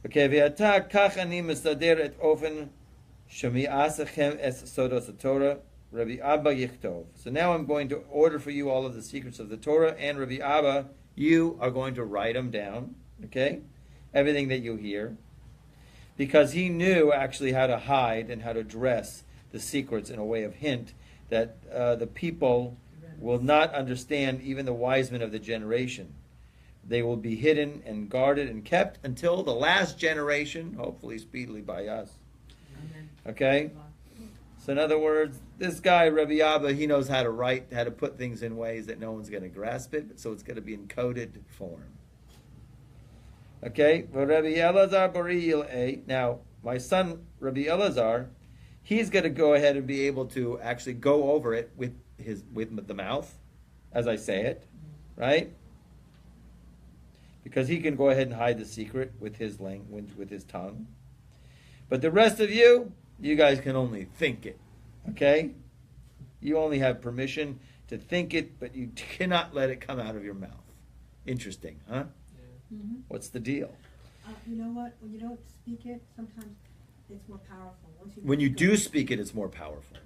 Okay, v'ata kach ani mesader et ofen shemi'asechem es sodos haTorah, Rabbi Abba yichtov. So now I'm going to order for you all of the secrets of the Torah, and Rabbi Abba, you are going to write them down, okay? Everything that you hear. Because he knew actually how to hide and how to dress the secrets in a way of hint that the people will not understand, even the wise men of the generation. They will be hidden and guarded and kept until the last generation, hopefully speedily by us. Amen. Okay? So in other words, this guy, Rabbi Abba, he knows how to write, how to put things in ways that no one's going to grasp it, so it's going to be in coded form. Okay? Rabbi Elazar Bari. Now, my son, Rabbi Elazar, he's going to go ahead and be able to actually go over it with the mouth, as I say it, right? Because he can go ahead and hide the secret with his language, with his tongue. But the rest of you guys can only think it, okay? You only have permission to think it, but you cannot let it come out of your mouth. Interesting, huh? Yeah. Mm-hmm. What's the deal? You know what? When you don't speak it, sometimes it's more powerful. When you do speak it, it's more powerful.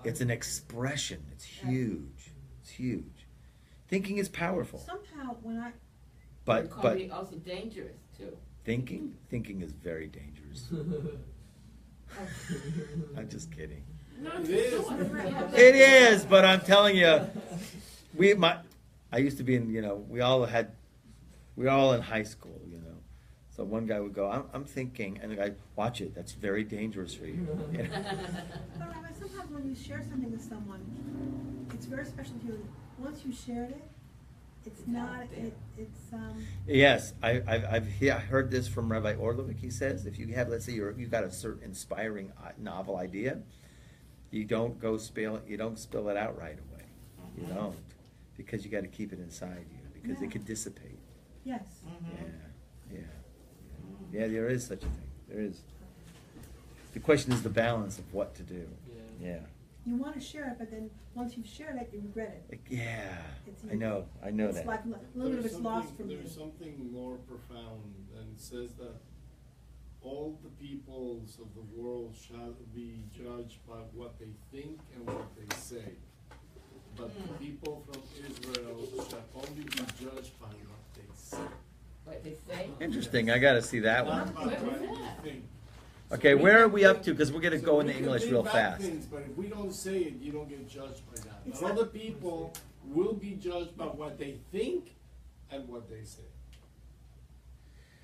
It's an expression. It's huge. It's huge. Thinking is powerful. Somehow, when I... It can be also dangerous too. Thinking is very dangerous. I'm just kidding. No, It is. It is, but I'm telling you, I used to be in, we all in high school, So one guy would go, I'm thinking, and the guy, watch it, that's very dangerous for you. But Rabbi, sometimes when you share something with someone, it's very special to you. Once you shared it, it's not, out there. Yes, I've heard this from Rabbi Orlovik. He says, if you have, let's say you've got a certain inspiring novel idea, you don't spill it out right away. You don't, because you got to keep it inside you, because it could dissipate. yes. Yeah, there is such a thing. There is. The question is the balance of what to do. Yeah. You want to share it, but then once you've shared it, you regret it. Yeah, It's- I know It's that. like a little bit of it's lost from you. There's something more profound, and it says that all the peoples of the world shall be judged by what they think and what they say. But the people from Israel shall only be judged by what they say. What they say? Interesting, I gotta see that one. Not by what you think. Okay, where are we up to? Because we're gonna So go we into can English think real bad fast. things, but if we don't say it, you don't get judged by that. It's But not- other people will be judged by what they think and what they say.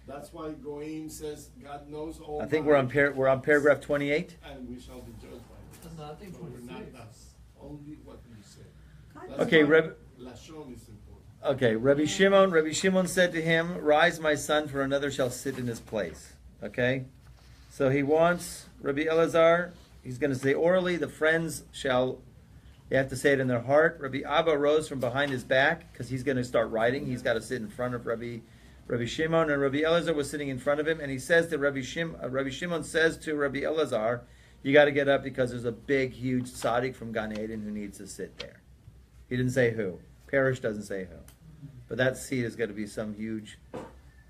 That's why Goim says God knows all. I think we're on paragraph 28. And we shall be judged by this. No, I think But we're not 26. us. Only what you say. God That's Okay, why Reb- Lashon is important. Okay, Rabbi Shimon said to him, "Rise, my son, for another shall sit in his place." Okay, so he wants Rabbi Elazar. He's going to say orally. The friends shall. They have to say it in their heart. Rabbi Abba rose from behind his back because he's going to start writing. He's got to sit in front of Rabbi Shimon, and Rabbi Elazar was sitting in front of him. And he says to Rabbi Shimon says to Rabbi Elazar, "You got to get up because there's a big, huge tzaddik from Gan Eden who needs to sit there." He didn't say who. Parish doesn't say who. But that seat is going to be some huge,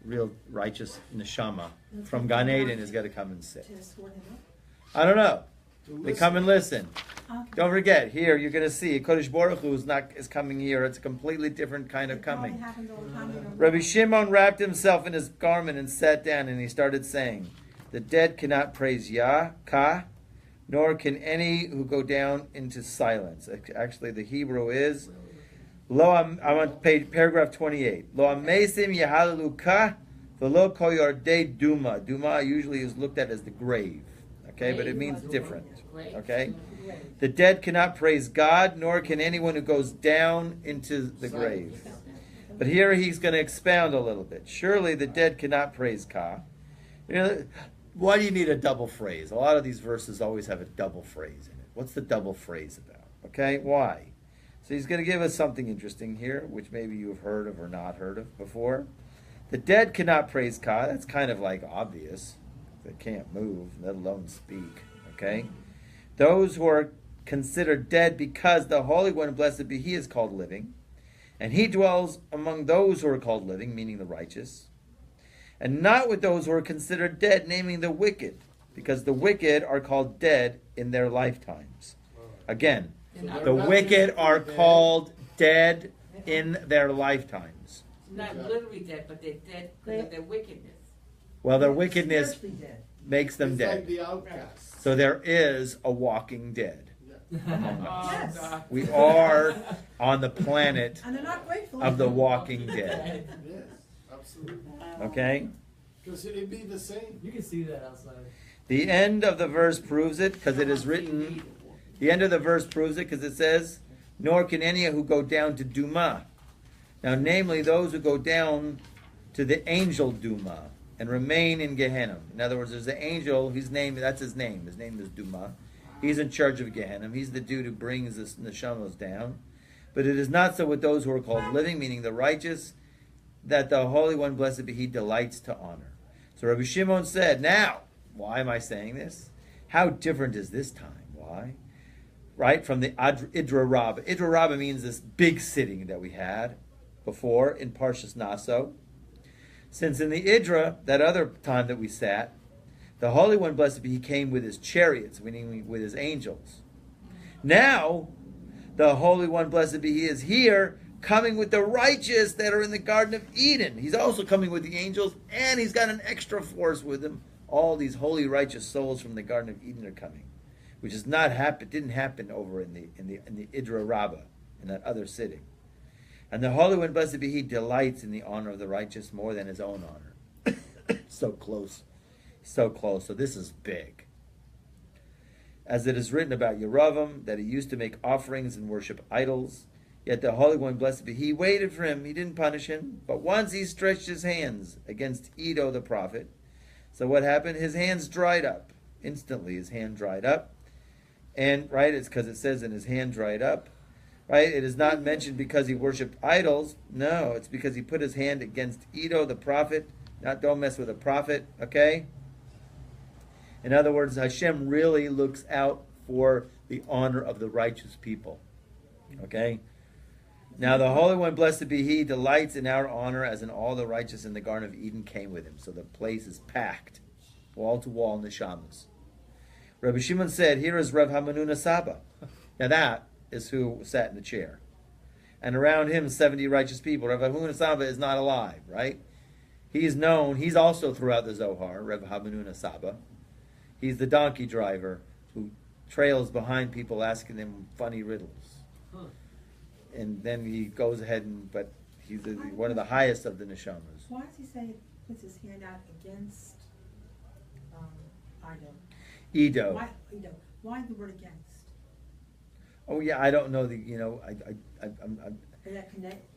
real righteous neshama from Gan Eden is going to come and sit. To swear him up? I don't know. To They listen. come and listen. Okay. Don't forget, here you're going to see Kodesh Baruch Hu is coming here. It's a completely different kind of It probably coming. happens all the time, we don't Rabbi know. Shimon wrapped himself in his garment and sat down, and he started saying, "The dead cannot praise Yah, nor can any who go down into silence." Actually, the Hebrew is, I'm on paragraph 28. Lo amesim yehalalu ka, v'lo kol yardei duma. Duma usually is looked at as the grave, okay, but it means different, okay? The dead cannot praise God, nor can anyone who goes down into the grave. But here he's going to expound a little bit. Surely the dead cannot praise Ka. You know, why do you need a double phrase? A lot of these verses always have a double phrase in it. What's the double phrase about? Okay, why? So he's going to give us something interesting here, which maybe you have heard of or not heard of before. The dead cannot praise Ka. That's kind of like obvious. They can't move, let alone speak. Okay? Those who are considered dead because the Holy One, blessed be He, is called living. And He dwells among those who are called living, meaning the righteous. And not with those who are considered dead, naming the wicked, because the wicked are called dead in their lifetimes. Again, the wicked are called dead in their lifetimes. Not literally dead, but they're dead because of their wickedness. Well, their wickedness Spiritually dead. makes them It's like dead. the outcast. So there is a walking dead. Oh, Yes. God. We are on the planet And they're not grateful. of the walking dead. Yes, absolutely. Okay? Because it'd be the same. You can see that outside. The end of the verse proves it because it is written. The end of the verse proves it because it says, "Nor can any who go down to Duma." Now, namely, those who go down to the angel Duma and remain in Gehenna. In other words, there's an angel whose name, that's his name. His name is Duma. He's in charge of Gehenna. He's the dude who brings the neshamos down. But it is not so with those who are called living, meaning the righteous, that the Holy One, blessed be He, delights to honor. So Rabbi Shimon said, now, why am I saying this? How different is this time? Why? Right, from the Idra Rabbah. Idra Rabbah means this big sitting that we had before in Parshas Naso. Since in the Idra, that other time that we sat, the Holy One, blessed be He, came with His chariots, meaning with His angels. Now, the Holy One, blessed be He, is here, coming with the righteous that are in the Garden of Eden. He's also coming with the angels, and He's got an extra force with Him. All these holy, righteous souls from the Garden of Eden are coming, which has not happened. Didn't happen over in the Idra Rabbah, in that other sitting. And the Holy One, blessed be He, delights in the honor of the righteous more than His own honor. So close. So close. So this is big. As it is written about Yeravam, that he used to make offerings and worship idols, yet the Holy One, blessed be He, waited for him. He didn't punish him. But once he stretched his hands against Edo the prophet. So what happened? His hands dried up. Instantly his hand dried up. And, right, it's because it says in his hand dried up. Right? It is not mentioned because he worshipped idols. No, it's because he put his hand against Edo the prophet. Don't mess with a prophet, okay? In other words, Hashem really looks out for the honor of the righteous people. Okay? Now the Holy One, blessed be He, delights in our honor as in all the righteous in the Garden of Eden came with Him. So the place is packed, wall to wall, neshamas. Rabbi Shimon said, here is Rav Hamanuna Saba. Now that is who sat in the chair. And around him 70 righteous people. Rav Hamanuna Saba is not alive, right? He's known, he's also throughout the Zohar, Rav Hamanuna Saba. He's the donkey driver who trails behind people asking them funny riddles. Huh. And then he goes ahead but he's one of the highest of the neshamas. Why does he say puts his hand out against, Ido. Edo. Why, Ido, why the word against? Oh yeah, I don't know I'm Does that connect?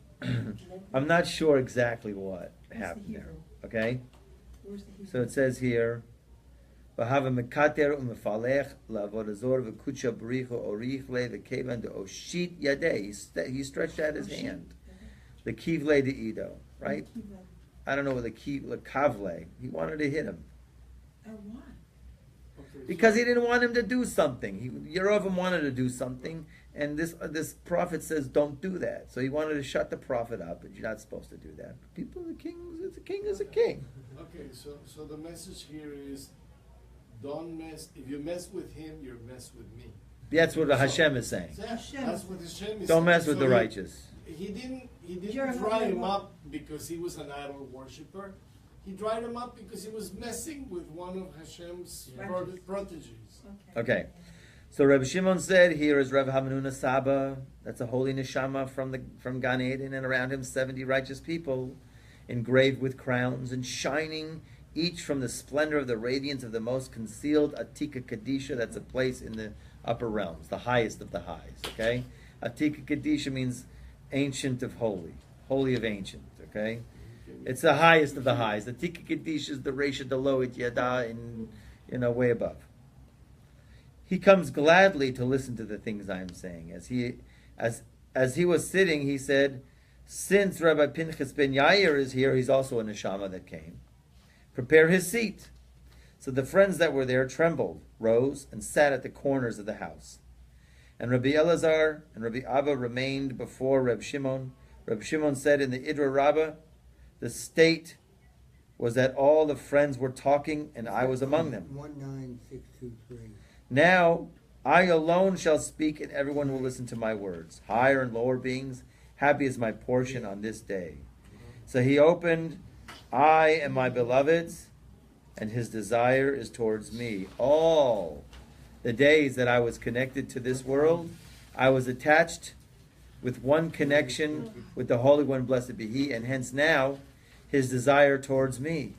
I'm not sure exactly what What's the happened there. Hebrew? Okay? Where's the Hebrew? So it says here, "V'hava mekater u'mefalech la'avodazor v'kucha b'richo orich le v'kevan de oshit yadeh." He stretched out his hand. The kivle de Edo, right? Kiva. I don't know what the kavle. He wanted to hit him Why? Okay, because so- he didn't want him to do something. Yerovam wanted to do something, and this prophet says, "Don't do that." So he wanted to shut the prophet up, but you're not supposed to do that. People, the king is a king is a king. Okay, so the message here is, don't mess. If you mess with him, you're mess with me. That's what Hashem is saying. Yeah, Hashem that's is what Hashem is Don't saying. mess with So the righteous. He didn't Jeremiah dry him what? up because he was an idol worshiper. He dried him up because he was messing with one of Hashem's Righteous. proteges. Okay. So Rabbi Shimon said, here is Rabbi Hamanuna Saba. That's a holy neshama from Gan Eden, and around him 70 righteous people, engraved with crowns and shining, each from the splendor of the radiance of the most concealed Atika Kadisha. That's a place in the upper realms, the highest of the highs. Okay, Atika Kadisha means ancient of holy, holy of ancient. Okay, it's the highest of the highs. The Atika Kadisha is the Reisha Deloit Yada in way above. He comes gladly to listen to the things I am saying. As he was sitting, he said, "Since Rabbi Pinchas ben Yair is here, he's also a neshama that came. Prepare his seat." So the friends that were there trembled, rose, and sat at the corners of the house. And Rabbi Elazar and Rabbi Abba remained before Reb Shimon. Reb Shimon said in the Idra Rabbah, the state was that all the friends were talking, and I was among them. 19623. Now I alone shall speak, and everyone will listen to my words. Higher and lower beings, happy is my portion on this day. So he opened, I am my beloved's, and his desire is towards me. All the days that I was connected to this world, I was attached with one connection with the Holy One, blessed be He, and hence now his desire towards me.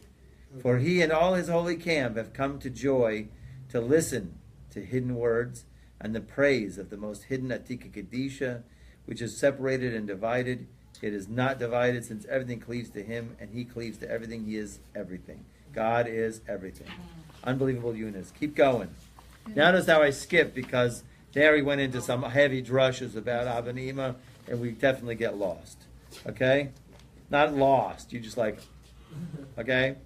For he and all his holy camp have come to joy to listen to hidden words and the praise of the most hidden Atika Kadisha, which is separated and divided. It is not divided, since everything cleaves to him, and he cleaves to everything. He is everything. God is everything. Unbelievable units. Keep going. Notice how I skipped, because there he went into some heavy drushes about Abanima, and we definitely get lost. Okay? Not lost. You just like, okay?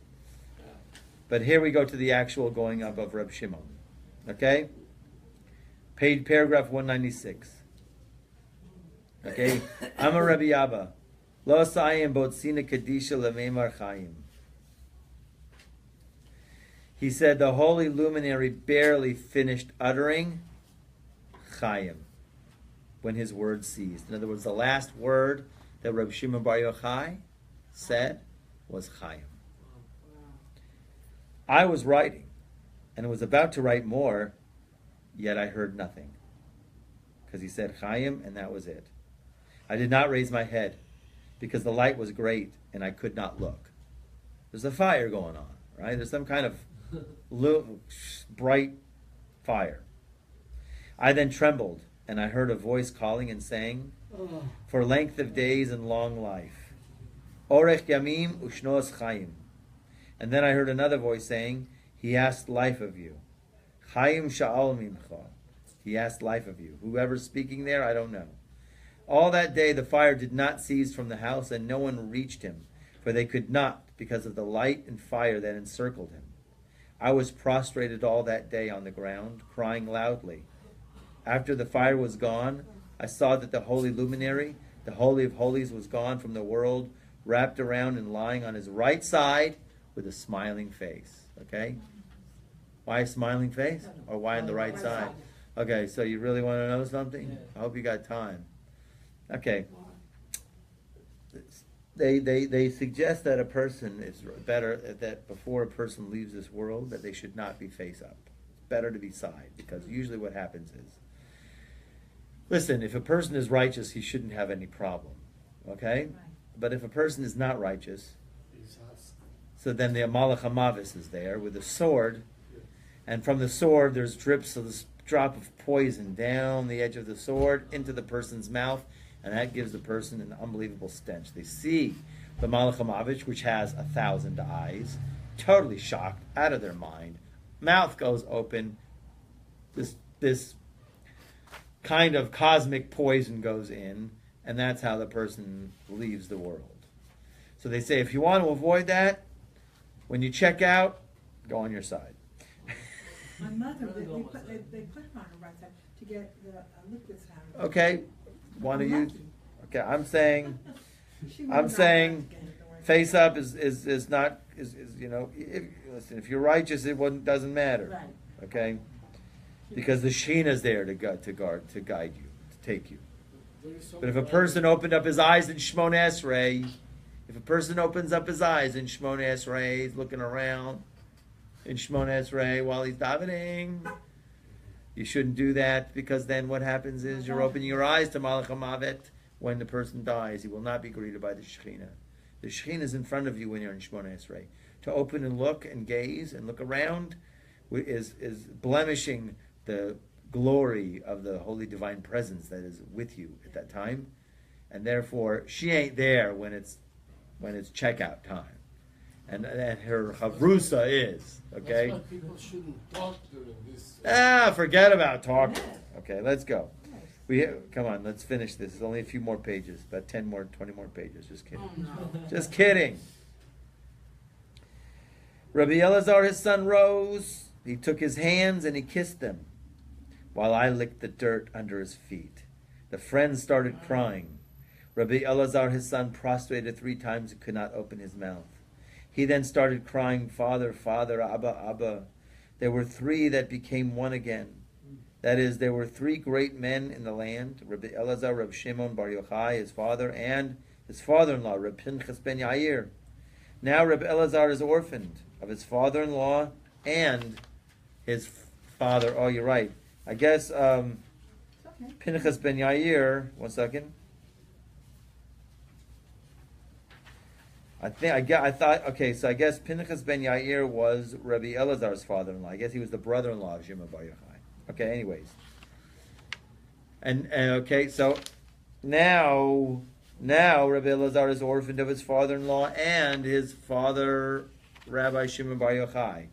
But here we go to the actual going up of Reb Shimon. Okay? Paragraph 196. Okay? I'm a Rabbi Abba. Lo sayim botzina kadisha lememar chayim. He said the holy luminary barely finished uttering chayim when his word ceased. In other words, the last word that Reb Shimon Bar Yochai said was chayim. I was writing, and was about to write more, yet I heard nothing. Because he said chayim, and that was it. I did not raise my head, because the light was great, and I could not look. There's a fire going on, right? There's some kind of bright fire. I then trembled, and I heard a voice calling and saying, for length of days and long life. Orech yamim ushnos chayim. And then I heard another voice saying, he asked life of you. Chayim sha'al mincha. He asked life of you. Whoever's speaking there, I don't know. All that day the fire did not cease from the house, and no one reached him, for they could not, because of the light and fire that encircled him. I was prostrated all that day on the ground, crying loudly. After the fire was gone, I saw that the holy luminary, the Holy of Holies, was gone from the world, wrapped around and lying on his right side with a smiling face. Okay? Why a smiling face? Or why on the right side? Okay, so you really want to know something? I hope you got time. Okay. They suggest that a person is better, that before a person leaves this world, that they should not be face up. It's better to be side, because usually what happens is, listen, if a person is righteous, he shouldn't have any problem. Okay? But if a person is not righteous, So then the Malach HaMavis is there with a sword, and from the sword there's drips of this drop of poison down the edge of the sword into the person's mouth, and that gives the person an unbelievable stench. They see the Malach HaMavis, which has 1,000 eyes, totally shocked, out of their mind. Mouth goes open. This kind of cosmic poison goes in, and that's how the person leaves the world. So they say, if you want to avoid that, when you check out, go on your side. My mother, Really they go on put, my they, side. they put her on her right side to get the liquids out of it. Okay, one of you. Lucky. Okay, I'm saying She I'm wouldn't saying know that, don't worry. face up is not you know. Listen, if you're righteous, doesn't matter. Right. Okay, because the Shekhinah is there to guide you, to take you. There is But if a something person opened up his eyes in Shmona Esrei, if a person opens up his eyes in Shmona Esrei, he's looking around in Shmona Esrei while he's davening, you shouldn't do that, because then what happens is you're opening your eyes to Malach HaMavet. When the person dies, he will not be greeted by the Shekhinah. The Shekhinah is in front of you when you're in Shmona Esrei. To open and look and gaze and look around is blemishing the glory of the holy divine presence that is with you at that time, and therefore she ain't there when it's checkout time, and her chavrusa is okay. That's why people shouldn't talk during this. Forget about talking. Okay, let's go. Come on, let's finish this. It's only a few more pages, about 10 more, 20 more pages. Just kidding. Oh, no. Just kidding. Rabbi Elazar, his son, rose. He took his hands and he kissed them, while I licked the dirt under his feet. The friends started crying. Rabbi Elazar, his son, prostrated 3 times and could not open his mouth. He then started crying, Father, Father, Abba, Abba. There were 3 that became one again. That is, there were 3 great men in the land, Rabbi Elazar, Rabbi Shimon Bar Yochai, his father, and his father-in-law, Rabbi Pinchas ben Yair. Now Rabbi Elazar is orphaned of his father-in-law and his father. Oh, you're right. I guess It's okay. Pinchas ben Yair. One second. I thought. Okay, so I guess Pinchas ben Yair was Rabbi Elazar's father-in-law. I guess he was the brother-in-law of Shimon Bar Yochai. Okay. Anyways. And okay, so now Rabbi Elazar is orphaned of his father-in-law and his father, Rabbi Shimon Bar Yochai.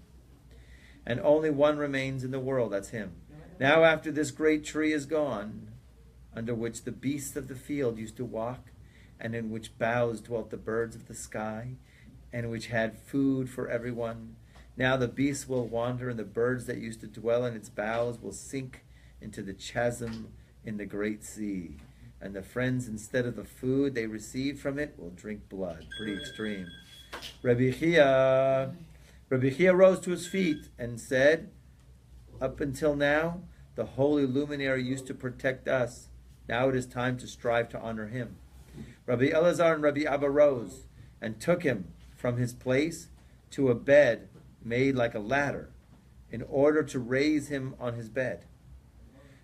And only one remains in the world, that's him. Now after this great tree is gone, under which the beasts of the field used to walk, and in which boughs dwelt the birds of the sky, and which had food for everyone, now the beasts will wander, and the birds that used to dwell in its boughs will sink into the chasm in the great sea. And the friends, instead of the food they received from it, will drink blood. Pretty extreme. Rabbi Chia rose to his feet and said, up until now, the holy luminary used to protect us. Now it is time to strive to honor him. Rabbi Elazar and Rabbi Abba rose and took him from his place to a bed made like a ladder, in order to raise him on his bed.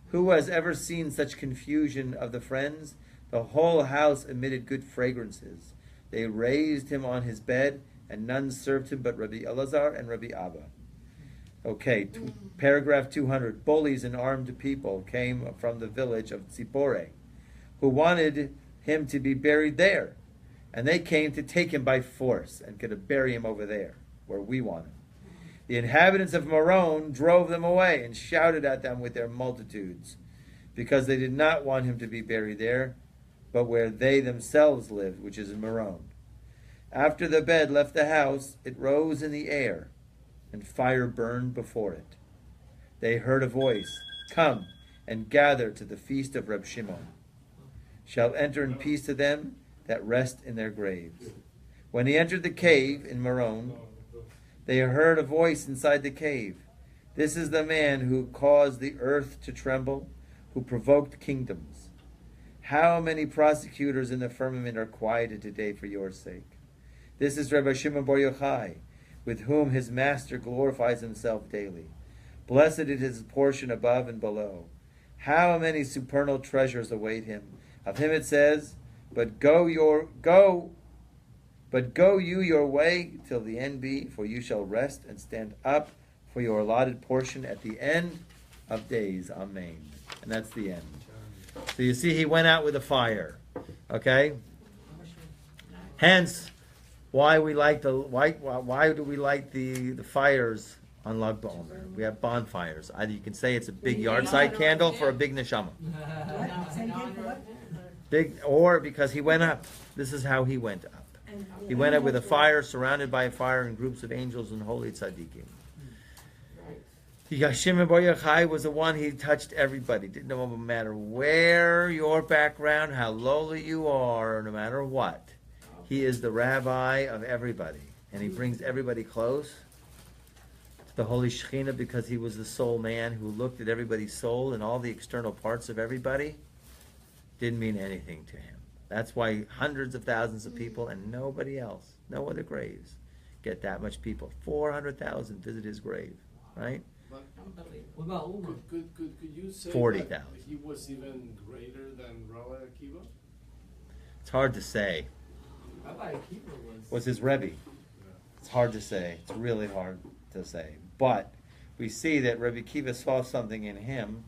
Who has ever seen such confusion of the friends? The whole house emitted good fragrances. They raised him on his bed, and none served him but Rabbi Elazar and Rabbi Abba. Okay, paragraph 200. Bullies and armed people came from the village of Tzipore, who wanted him to be buried there. And they came to take him by force and could bury him over there, where we want him. The inhabitants of Meron drove them away and shouted at them with their multitudes, because they did not want him to be buried there, but where they themselves lived, which is in Meron. After the bed left the house, it rose in the air, and fire burned before it. They heard a voice, "Come and gather to the feast of Reb Shimon. Shall enter in peace to them that rest in their graves." When he entered the cave in Meron, they heard a voice inside the cave. "This is the man who caused the earth to tremble, who provoked kingdoms. How many prosecutors in the firmament are quieted today for your sake? This is Rabbi Shimon Bar Yochai, with whom his master glorifies himself daily. Blessed is his portion above and below. How many supernal treasures await him. Of him it says, but But go you your way till the end be, for you shall rest and stand up for your allotted portion at the end of days. Amen. And that's the end. So you see, he went out with a fire. Okay? Hence, why do we light the fires on Lag BaOmer? We have bonfires. Either you can say it's a big yard side candle for a big neshama. What? Same thing for what? Big, or because he went up. This is how he went up. He went up with a fire, surrounded by a fire, and groups of angels and holy tzaddikim. Shimon Bar Yochai was the one, he touched everybody. Didn't no matter where your background, how lowly you are, no matter what. He is the rabbi of everybody. And he brings everybody close to the Holy Shekhinah because he was the soul man who looked at everybody's soul and all the external parts of everybody. Didn't mean anything to him. That's why hundreds of thousands of people and nobody else, no other graves, get that much people. 400,000 visit his grave, right? But What about Umar? could you say 40,000. that he was even greater than Rabbi Akiva? It's hard to say. Rabbi Akiva Was his Rebbe? It's hard to say. It's really hard to say. But we see that Rabbi Akiva saw something in him,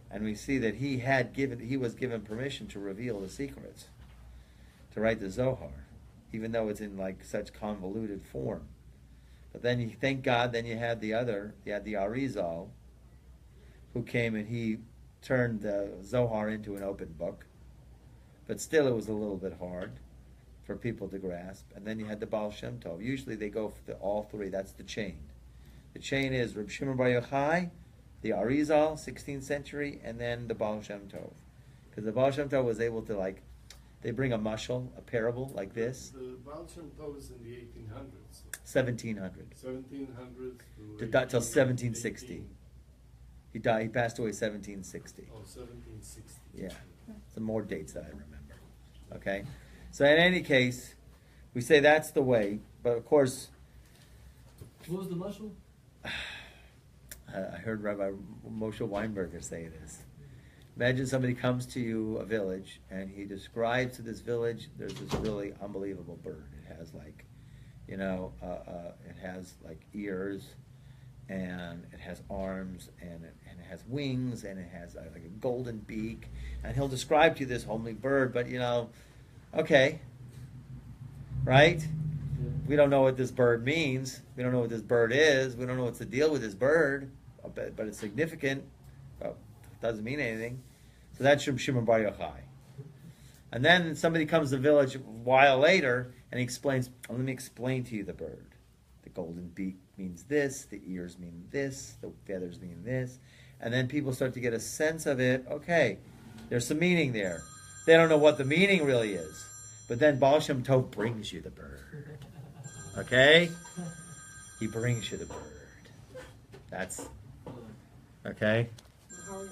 and we see that he was given permission to reveal the secrets, to write the Zohar, even though it's in like such convoluted form. But then you thank God, then you had the Arizal, who came and he turned the Zohar into an open book. But still it was a little bit hard for people to grasp. And then you had the Baal Shem Tov. Usually they go for all three. That's the chain. The chain is Reb Shimon Bar Yochai, the Arizal, 16th century, and then the Baal Shem Tov. Because the Baal Shem Tov was able to they bring a mashal, a parable like this. The Baal Shem Tov is in the 1800s. 1700. 1700s Till 1760. He died. He passed away 1760. Oh, 1760. Yeah, some more dates that I remember. Okay, so in any case, we say that's the way. But of course, What was the mushroom? I heard Rabbi Moshe Weinberger say this. Imagine somebody comes to you, a village, and he describes to this village, there's this really unbelievable bird. It has it has ears, and it has arms, and it has wings, and it has like a golden beak. And he'll describe to you this homely bird, but okay, right? We don't know what this bird means. We don't know what this bird is. We don't know what's the deal with this bird, but it's significant. Well, it doesn't mean anything. So that's Shimon Bar Yochai. And then somebody comes to the village a while later and he explains, let me explain to you the bird. The golden beak means this, the ears mean this, the feathers mean this. And then people start to get a sense of it. Okay, there's some meaning there. They don't know what the meaning really is. But then Baal Shem Tov brings you the bird. Okay? He brings you the bird. That's, okay? How are you